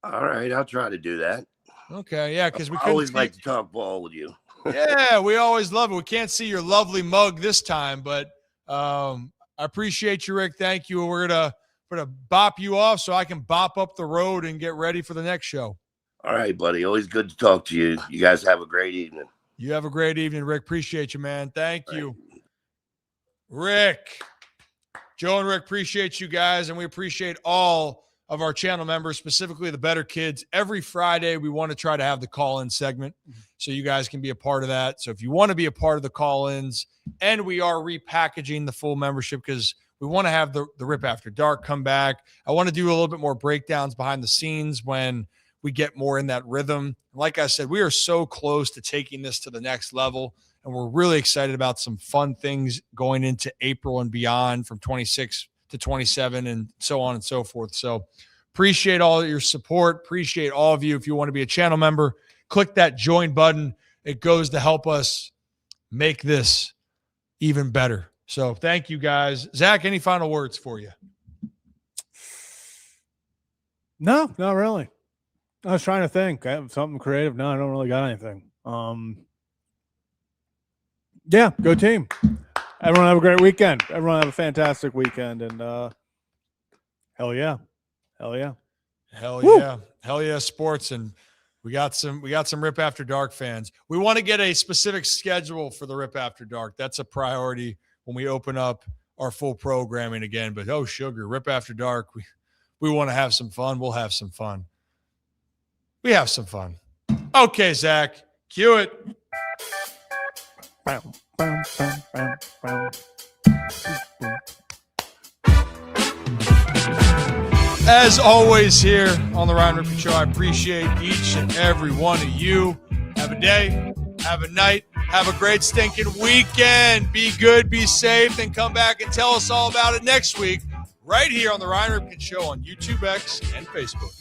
Speaker 10: All right, I'll try to do that.
Speaker 1: Okay, yeah, because we
Speaker 10: always like to talk ball with you.
Speaker 1: Yeah, we always love it. We can't see your lovely mug this time, but I appreciate you, Rick. Thank you. We're gonna bop you off so I can bop up the road and get ready for the next show.
Speaker 10: All right, buddy. Always good to talk to you. You guys have a great evening.
Speaker 1: You have a great evening, Rick. Appreciate you, man. Thank you. Rick. Joe and Rick, appreciate you guys, and we appreciate all of our channel members, specifically the Better Kids. Every Friday, we want to try to have the call-in segment so you guys can be a part of that. So if you want to be a part of the call-ins, and we are repackaging the full membership because we want to have the Rip After Dark come back. I want to do a little bit more breakdowns behind the scenes when we get more in that rhythm. Like I said, we are so close to taking this to the next level, and we're really excited about some fun things going into April and beyond from 26 to 27 and so on and so forth. So appreciate all your support. Appreciate all of you. If you want to be a channel member, click that join button. It goes to help us make this even better. So thank you guys. Zach, any final words for you?
Speaker 2: No, not really. I was trying to think. I have something creative. No, I don't really got anything. Yeah, go team. Everyone have a great weekend. Everyone have a fantastic weekend. And hell yeah. Hell yeah.
Speaker 1: Hell
Speaker 2: Woo.
Speaker 1: yeah. Hell yeah, sports. And we got some Rip After Dark fans. We want to get a specific schedule for the Rip After Dark. That's a priority when we open up our full programming again. But oh sugar, Rip After Dark. We want to have some fun. We'll have some fun. We have some fun. Okay, Zach, cue it. As always here on the Ryan Ripken Show, I appreciate each and every one of you. Have a day, have a night, have a great stinking weekend. Be good, be safe, and come back and tell us all about it next week right here on the Ryan Ripken Show on YouTube, X, and Facebook.